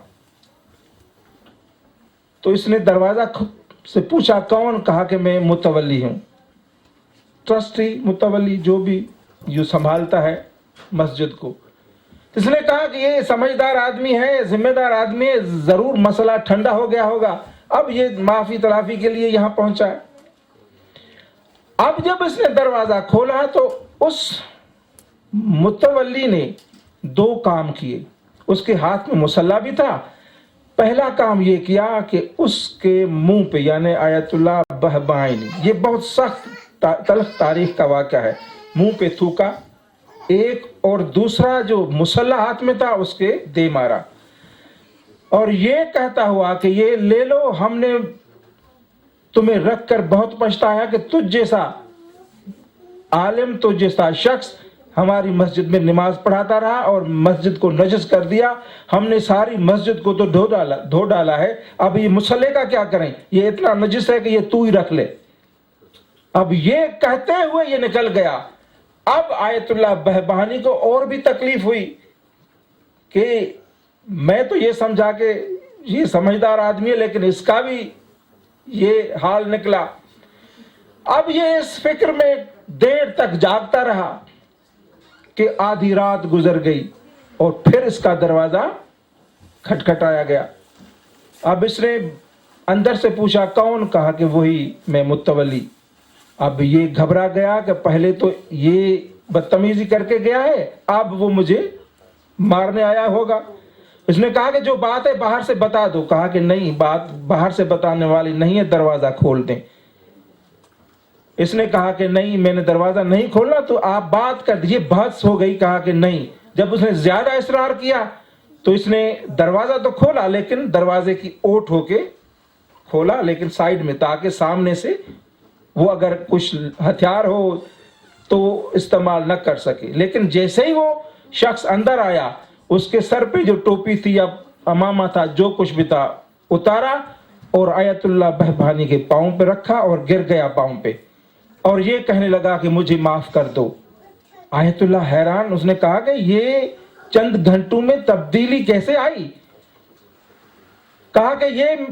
Speaker 1: تو اس نے دروازہ سے پوچھا کون, کہا کہ میں متولی ہوں, ٹرسٹی متولی جو بھی یوں سنبھالتا ہے مسجد کو. اس نے کہا کہ یہ سمجھدار آدمی ہے, ذمہ دار آدمی ہے, ضرور مسئلہ ٹھنڈا ہو گیا ہوگا, اب یہ معافی تلافی کے لیے یہاں پہنچا ہے. اب جب اس نے دروازہ کھولا تو اس متولی نے 2 کام کیے. اس کے ہاتھ میں مسلح بھی تھا. پہلا کام یہ کیا کہ اس کے منہ پہ یعنی آیت اللہ بہبائنی, یہ بہت سخت تلخ تاریخ کا واقعہ ہے, منہ پہ تھوکا ایک, اور دوسرا جو مسلح ہاتھ میں تھا اس کے دے مارا, اور یہ کہتا ہوا کہ یہ لے لو, ہم نے تمہیں رکھ کر بہت پچھتایا کہ تجھ جیسا عالم, تجھ جیسا شخص ہماری مسجد میں نماز پڑھاتا رہا اور مسجد کو نجس کر دیا. ہم نے ساری مسجد کو تو دھو ڈالا ہے, اب یہ مصلے کا کیا کریں, یہ اتنا نجس ہے کہ یہ تو ہی رکھ لے. اب یہ کہتے ہوئے یہ نکل گیا. اب آیت اللہ بہبانی کو اور بھی تکلیف ہوئی کہ میں تو یہ سمجھا کہ یہ سمجھدار آدمی ہے لیکن اس کا بھی یہ حال نکلا. اب یہ اس فکر میں دیر تک جاگتا رہا کہ آدھی رات گزر گئی اور پھر اس کا دروازہ کھٹکھٹایا گیا. اب اس نے اندر سے پوچھا کون, کہا کہ وہی میں متولی. اب یہ گھبرا گیا کہ پہلے تو یہ بدتمیزی کر کے گیا ہے, اب وہ مجھے مارنے آیا ہوگا. اس نے کہا کہ جو بات ہے باہر سے بتا دو. کہا کہ نہیں, بات باہر سے بتانے والی نہیں ہے, دروازہ کھول دیں. اس نے کہا کہ نہیں, میں نے دروازہ نہیں کھولنا, تو آپ بات کر دیجیے. بحث ہو گئی. کہا کہ نہیں. جب اس نے زیادہ اصرار کیا تو اس نے دروازہ تو کھولا لیکن دروازے کی اوٹ ہو کے کھولا, لیکن سائیڈ میں, تاکہ سامنے سے وہ اگر کچھ ہتھیار ہو تو استعمال نہ کر سکے. لیکن جیسے ہی وہ شخص اندر آیا, اس کے سر پہ جو ٹوپی تھی یا امامہ تھا, جو کچھ بھی تھا, اتارا اور آیت اللہ بہبانی کے پاؤں پہ رکھا اور گر گیا پاؤں پہ, اور یہ کہنے لگا کہ مجھے معاف کر دو. آیت اللہ حیران, اس نے کہا کہ یہ چند گھنٹوں میں تبدیلی کیسے آئی؟ کہا کہ یہ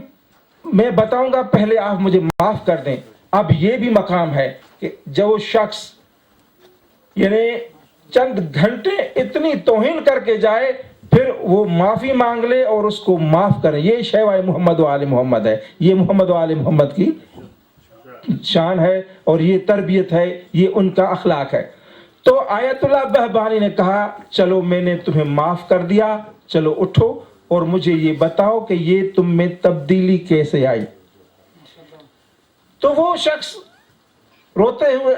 Speaker 1: میں بتاؤں گا, پہلے آپ مجھے معاف کر دیں. اب یہ بھی مقام ہے کہ جو شخص یعنی چند گھنٹے اتنی توہین کر کے جائے پھر وہ معافی مانگ لے اور اس کو معاف کرے. یہ شیوائے محمد و آل محمد ہے, یہ محمد و آل محمد کی شان ہے اور یہ تربیت ہے, یہ ان کا اخلاق ہے. تو آیت اللہ بہبانی نے کہا چلو میں نے تمہیں معاف کر دیا, چلو اٹھو اور مجھے یہ بتاؤ کہ یہ تم میں تبدیلی کیسے آئی. تو وہ شخص روتے ہوئے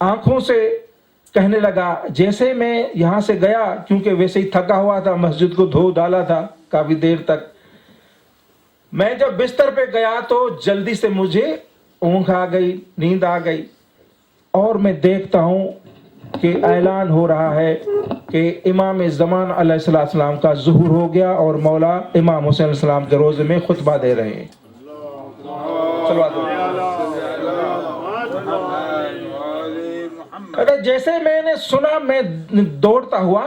Speaker 1: آنکھوں سے کہنے لگا جیسے میں یہاں سے گیا, کیونکہ ویسے ہی تھکا ہوا تھا, مسجد کو دھو ڈالا تھا کافی دیر تک, میں جب بستر پہ گیا تو جلدی سے مجھے اونگ آ گئی, نیند آ گئی, اور میں دیکھتا ہوں کہ اعلان ہو رہا ہے کہ امام زمان علیہ السلام کا ظہور ہو گیا اور مولا امام حسین علیہ السلام کے روزے میں خطبہ دے رہے ہیں. جیسے میں نے سنا میں دوڑتا ہوا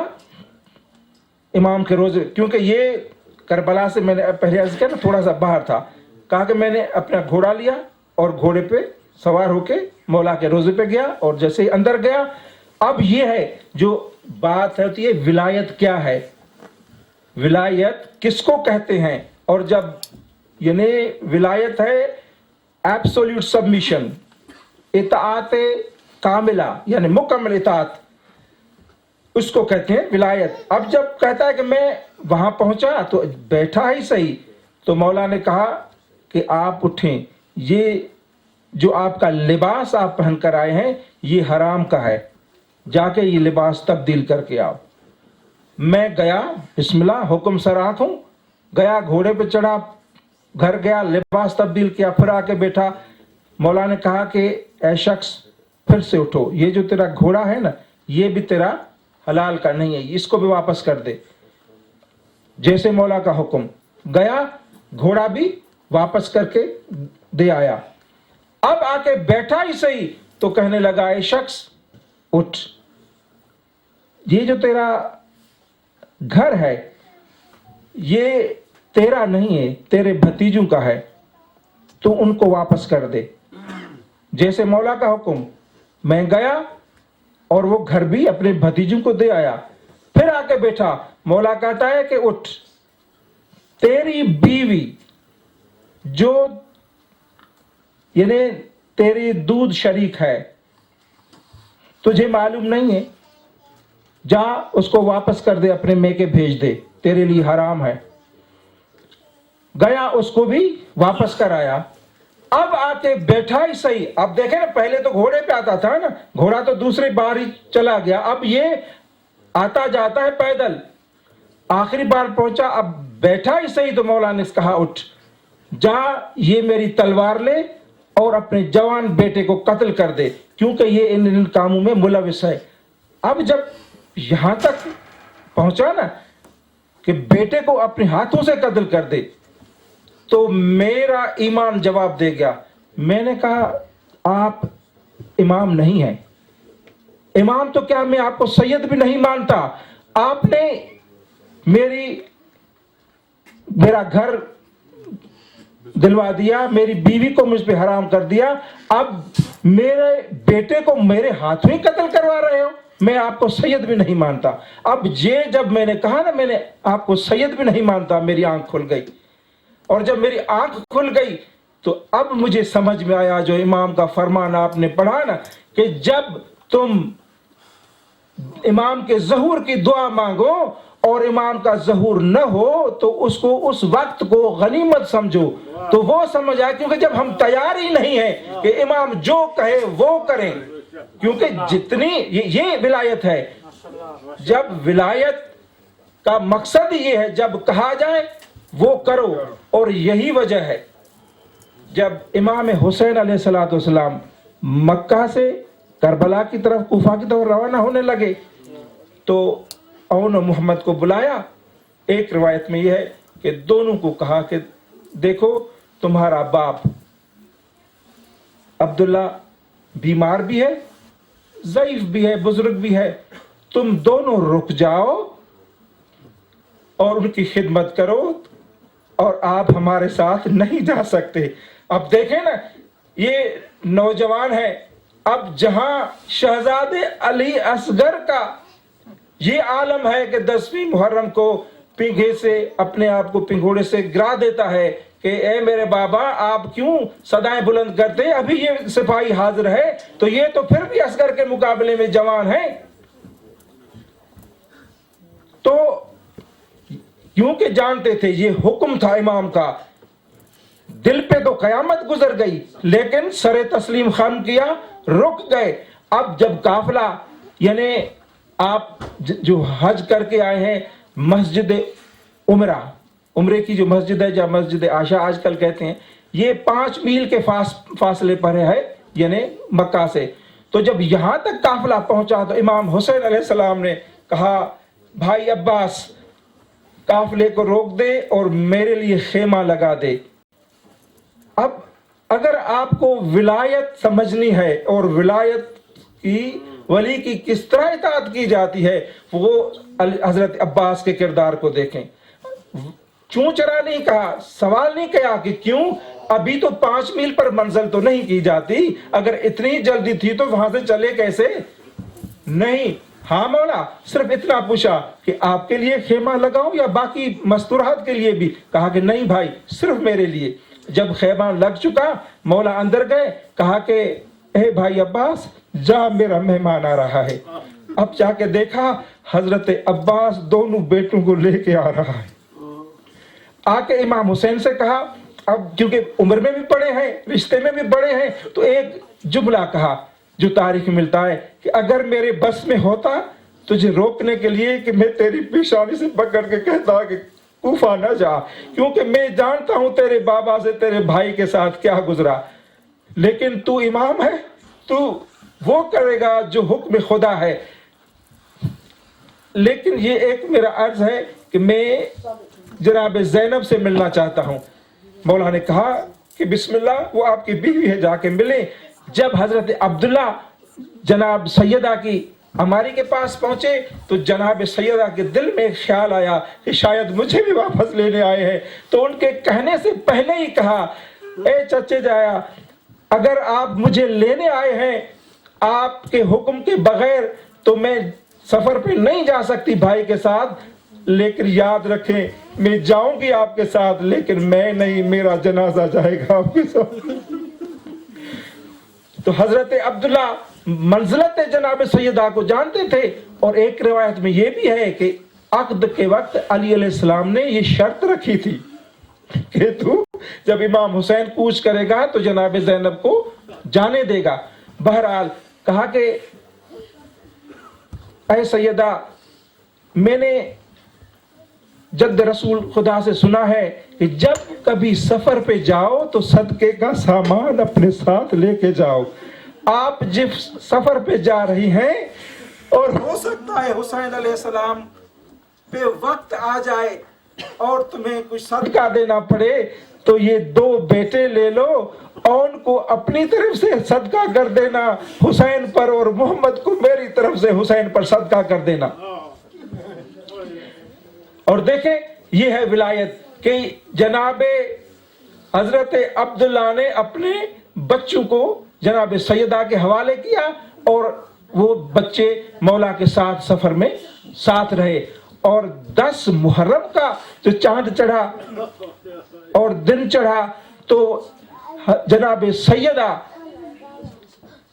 Speaker 1: امام کے روزے, کیونکہ یہ کربلا سے میں نے پہلے عرض کیا نا تھوڑا سا باہر تھا, کہا کہ میں نے اپنا گھوڑا لیا اور گھوڑے پہ سوار ہو کے مولا کے روزے پہ گیا, اور جیسے ہی اندر گیا, اب یہ ہے جو بات ہوتی ہے ولایت کیا ہے, ولایت کس کو کہتے ہیں, اور جب یعنی ولایت ہے ایبسولوٹ سبمیشن, اطاعت کاملہ یعنی مکمل اطاعت, اس کو کہتے ہیں ولایت. اب جب کہتا ہے کہ میں وہاں پہنچا تو بیٹھا ہی صحیح, تو مولا نے کہا کہ آپ اٹھیں, یہ جو آپ کا لباس آپ پہن کر آئے ہیں یہ حرام کا ہے, جا کے یہ لباس تبدیل کر کے آؤ. میں گیا, بسم اللہ حکم سر آنکھوں, گیا گھوڑے پہ چڑھا, گھر گیا, لباس تبدیل کیا, پھر آ کے بیٹھا. مولا نے کہا کہ اے شخص پھر سے اٹھو, یہ جو تیرا گھوڑا ہے نا یہ بھی تیرا حلال کا نہیں ہے, اس کو بھی واپس کر دے. جیسے مولا کا حکم, گیا گھوڑا بھی واپس کر کے دے آیا. اب آ کے بیٹھا ہی صحیح تو کہنے لگا اے شخص اٹھ, یہ جو تیرا گھر ہے یہ تیرا نہیں ہے, تیرے بھتیجوں کا ہے, تو ان کو واپس کر دے. جیسے مولا کا حکم, میں گیا اور وہ گھر بھی اپنے بھتیجوں کو دے آیا. پھر آ کے بیٹھا, مولا کہتا ہے کہ اٹھ, تیری بیوی جو یعنی تیری دودھ شریک ہے تجھے معلوم نہیں ہے, جا اس کو واپس کر دے, اپنے میکے بھیج دے, تیرے لیے حرام ہے. گیا اس کو بھی واپس کر آیا. اب آ کے بیٹھا ہی صحیح, اب دیکھیں نا پہلے تو گھوڑے پہ آتا تھا نا, گھوڑا تو دوسری بار ہی چلا گیا, اب یہ آتا جاتا ہے پیدل. آخری بار پہنچا, اب بیٹھا ہی صحیح تو مولا نے کہا اٹھ, جا یہ میری تلوار لے اور اپنے جوان بیٹے کو قتل کر دے, کیونکہ یہ ان کاموں میں ملوث ہے. اب جب یہاں تک پہنچا نا کہ بیٹے کو اپنے ہاتھوں سے قتل کر دے, تو میرا ایمان جواب دے گیا. میں نے کہا آپ امام نہیں ہیں. امام تو کیا, میں آپ کو سید بھی نہیں مانتا. آپ نے میرا گھر دلوا دیا, میری بیوی کو مجھ پہ حرام کر دیا, اب میرے بیٹے کو میرے ہاتھوں ہی قتل کروا رہے ہو, میں آپ کو سید بھی نہیں مانتا. اب یہ جب میں نے کہا نا میں نے آپ کو سید بھی نہیں مانتا, میری آنکھ کھل گئی. اور جب میری آنکھ کھل گئی تو اب مجھے سمجھ میں آیا جو امام کا فرمان آپ نے پڑھا نا, کہ جب تم امام کے ظہور کی دعا مانگو اور امام کا ظہور نہ ہو تو اس کو اس وقت کو غنیمت سمجھو. تو وہ سمجھ آئے, کیونکہ جب ہم تیار ہی نہیں ہیں کہ امام جو کہے وہ کریں, کیونکہ جتنی یہ ولایت ہے, جب ولایت کا مقصد یہ ہے جب کہا جائے وہ کرو. اور یہی وجہ ہے جب امام حسین علیہ السلام مکہ سے کربلا کی طرف کوفہ کی طرف روانہ ہونے لگے تو اون محمد کو بلایا. ایک روایت میں یہ ہے کہ دونوں کو کہا کہ دیکھو تمہارا باپ عبداللہ بیمار بھی ہے, ضعیف بھی ہے, بزرگ بھی ہے, تم دونوں رک جاؤ اور ان کی خدمت کرو, اور آپ ہمارے ساتھ نہیں جا سکتے. اب دیکھیں نا یہ نوجوان ہے، اب جہاں شہزادے علی اصغر کا یہ عالم ہے کہ 10ویں محرم کو پنگھے سے اپنے آپ کو پنگھوڑے سے گرا دیتا ہے کہ اے میرے بابا آپ کیوں صدائیں بلند کرتے، ابھی یہ سپاہی حاضر ہے، تو یہ تو پھر بھی اصغر کے مقابلے میں جوان ہے. تو کیونکہ جانتے تھے یہ حکم تھا امام کا، دل پہ تو قیامت گزر گئی لیکن سر تسلیم خم کیا، رک گئے. اب جب قافلہ یعنی آپ جو حج کر کے آئے ہیں مسجد عمرے کی جو مسجد ہے یا مسجد عائشہ آج کل کہتے ہیں، یہ 5 میل کے فاصلے پر ہے یعنی مکہ سے. تو جب یہاں تک قافلہ پہنچا تو امام حسین علیہ السلام نے کہا بھائی عباس قافلے کو روک دے اور میرے لیے خیمہ لگا دے. اب اگر آپ کو ولایت سمجھنی ہے اور ولایت کی ولی کی کس طرح اطاعت کی جاتی ہے وہ حضرت عباس کے کردار کو دیکھیں. چوں چرا نہیں کہا، سوال نہیں کیا کہ کیوں، ابھی تو 5 میل پر منزل تو نہیں کی جاتی، اگر اتنی جلدی تھی تو وہاں سے چلے کیسے؟ نہیں، ہاں مولا صرف اتنا پوچھا کہ آپ کے لیے خیمہ لگاؤں یا باقی مستورات کے لیے بھی؟ کہا کہ نہیں بھائی صرف میرے لیے. جب خیمہ لگ چکا مولا اندر گئے، کہا کہ اے بھائی عباس جا میرا مہمان آ رہا ہے. اب جا کے دیکھا حضرت عباس دونوں بیٹوں کو لے کے آ رہا ہے. آ کے امام حسین سے کہا، اب کیونکہ عمر میں بھی بڑے ہیں رشتے میں بھی بڑے ہیں، تو ایک جملہ کہا جو تاریخ میں ملتا ہے کہ اگر میرے بس میں ہوتا تجھے روکنے کے لیے کہ میں تیری پیشانی سے پکڑ کے کہتا کہ کوفہ نہ جا، کیونکہ میں جانتا ہوں تیرے بابا سے تیرے بھائی کے ساتھ کیا گزرا، لیکن تو امام ہے، تو وہ کرے گا جو حکم خدا ہے. لیکن یہ ایک میرا عرض ہے کہ میں جناب زینب سے ملنا چاہتا ہوں. مولا نے کہا کہ بسم اللہ، وہ آپ کی بیوی ہے، جا کے ملیں. جب حضرت عبداللہ جناب سیدہ کی ہماری کے پاس پہنچے تو جناب سیدہ کے دل میں ایک خیال آیا کہ شاید مجھے بھی واپس لینے آئے ہیں. تو ان کے کہنے سے پہلے ہی کہا اے چچے جایا اگر آپ مجھے لینے آئے ہیں آپ کے حکم کے بغیر تو میں سفر پہ نہیں جا سکتی بھائی کے ساتھ، لیکن یاد رکھیں میں جاؤں گی آپ کے ساتھ لیکن میں نہیں، میرا جنازہ جائے گا آپ کے ساتھ. تو حضرت عبداللہ منزلت جناب سیدہ کو جانتے تھے. اور ایک روایت میں یہ بھی ہے کہ عقد کے وقت علی علیہ السلام نے یہ شرط رکھی تھی کہ تو جب امام حسین کوچ کرے گا تو جناب زینب کو جانے دے گا. بہرحال کہا کہ اے سیدہ میں نے جد رسول خدا سے سنا ہے کہ جب کبھی سفر پہ جاؤ تو صدقے کا سامان اپنے ساتھ لے کے جاؤ. آپ جس سفر پہ جا رہی ہیں اور ہو سکتا ہے حسین علیہ السلام پہ وقت آ جائے اور تمہیں کچھ صدقہ دینا پڑے تو یہ 2 بیٹے لے لو اور ان کو اپنی طرف سے صدقہ کر دینا حسین پر، اور محمد کو میری طرف سے حسین پر صدقہ کر دینا. اور دیکھیں یہ ہے ولایت کہ جناب حضرت عبداللہ نے اپنے بچوں کو جناب سیدہ کے حوالے کیا اور وہ بچے مولا کے ساتھ سفر میں ساتھ رہے. اور 10 محرم کا جو چاند چڑھا اور دن چڑھا تو جناب سیدہ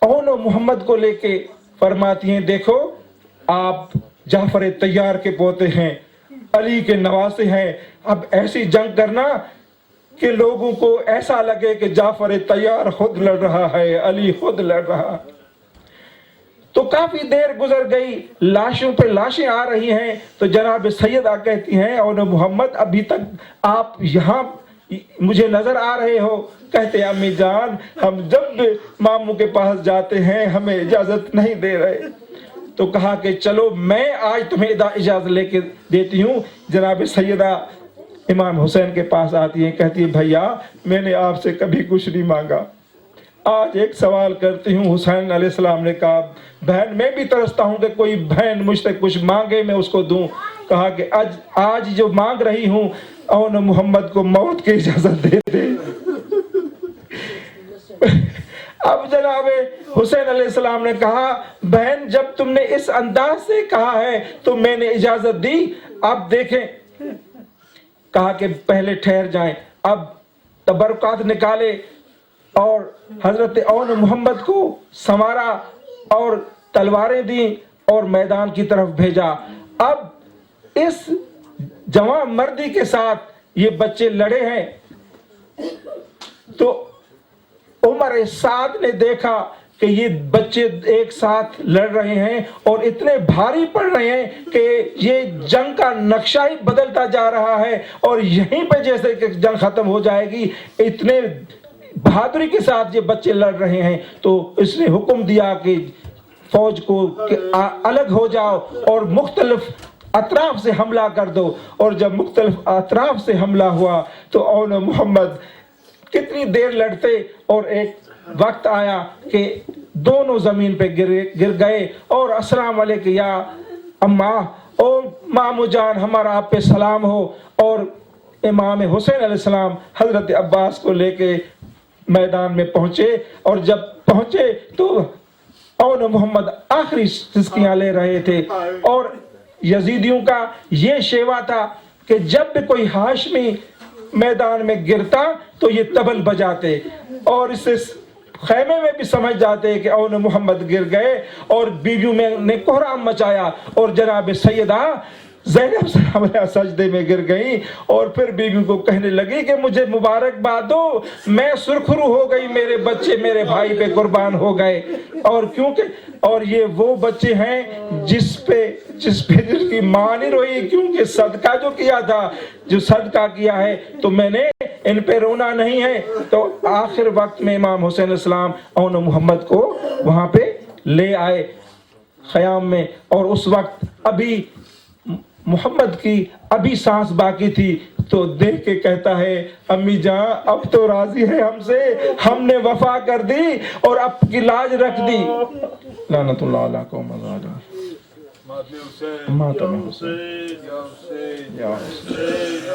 Speaker 1: اون و محمد کو لے کے فرماتی ہیں دیکھو آپ جعفر طیار کے پوتے ہیں، علی کے نواسے ہیں، اب ایسی جنگ کرنا کہ لوگوں کو ایسا لگے کہ جعفر طیار خود لڑ رہا ہے، علی خود لڑ رہا ہے. تو کافی دیر گزر گئی، لاشوں پہ لاشیں آ رہی ہیں تو جناب سیدہ کہتی ہیں اون محمد ابھی تک آپ یہاں مجھے نظر آ رہے ہو؟ کہتے امی جان ہم جب ماموں کے پاس جاتے ہیں ہمیں اجازت نہیں دے رہے. تو کہا کہ چلو میں آج تمہیں اجازت لے کے دیتی ہوں. جناب سیدہ امام حسین کے پاس آتی ہیں، کہتی ہے بھیا میں نے آپ سے کبھی کچھ نہیں مانگا، آج ایک سوال کرتی ہوں. حسین علیہ السلام نے کہا بہن میں بھی ترستا ہوں کہ کوئی بہن مجھ سے کچھ مانگے میں اس کو دوں. کہا کہ آج جو مانگ رہی ہوں اون محمد کو موت کی اجازت دے دے. اب جناب حسین علیہ السلام نے کہا بہن جب تم نے اس انداز سے کہا ہے تو میں نے اجازت دی، اب دیکھیں، کہا کہ پہلے ٹھہر جائیں۔ اب تبرکات نکالے اور حضرت اون محمد کو سنوارا اور تلواریں دیں اور میدان کی طرف بھیجا۔ اب اس جوان مردی کے ساتھ یہ بچے لڑے ہیں تو عمر سعد نے دیکھا کہ یہ بچے ایک ساتھ لڑ رہے ہیں اور اتنے بھاری پڑ رہے ہیں کہ یہ جنگ کا نقشہ ہی بدلتا جا رہا ہے اور یہیں پہ جیسے کہ جنگ ختم ہو جائے گی، اتنے بہادری کے ساتھ یہ بچے لڑ رہے ہیں۔ تو اس نے حکم دیا کہ فوج کو کہ الگ ہو جاؤ اور مختلف اطراف سے حملہ کر دو، اور جب مختلف اطراف سے حملہ ہوا تو اون محمد کتنی دیر لڑتے اور ایک وقت آیا کہ دونوں زمین پہ گر گئے اور السلام علیکم یا اماں، اور مامو جان ہمارا آپ پہ سلام ہو، اور امام حسین علیہ السلام حضرت عباس کو لے کے میدان میں پہنچے، اور جب پہنچے تو اون محمد آخری سسکیاں لے رہے تھے، اور یزیدیوں کا یہ شیوا تھا کہ جب بھی کوئی ہاشمی میدان میں گرتا تو یہ طبل بجاتے اور اسے خیمے میں بھی سمجھ جاتے کہ اون محمد گر گئے، اور بیویوں میں نے کوہرام مچایا اور جناب سیدہ زینب سلام علیہا سجدے میں گر گئیں، اور پھر بیوی کو کہنے لگی کہ مجھے مبارکباد دو، میں سرخرو ہو گئی، میرے بچے میرے بھائی پہ قربان ہو گئے، اور کیونکہ اور یہ وہ بچے ہیں جس کی ماں نہیں روئی، کیونکہ صدقہ جو کیا تھا، جو صدقہ کیا ہے تو میں نے ان پہ رونا نہیں ہے۔ تو آخر وقت میں امام حسین علیہ السلام اون محمد کو وہاں پہ لے آئے خیام میں، اور اس وقت ابھی محمد کی ابھی سانس باقی تھی، تو دیکھ کے کہتا ہے امی جان اب تو راضی ہے ہم سے، ہم نے وفا کر دی اور اب کی لاج رکھ دی۔ لعنت اللہ علیہ قوم الظالمین۔ ماتم حسین یا حسین۔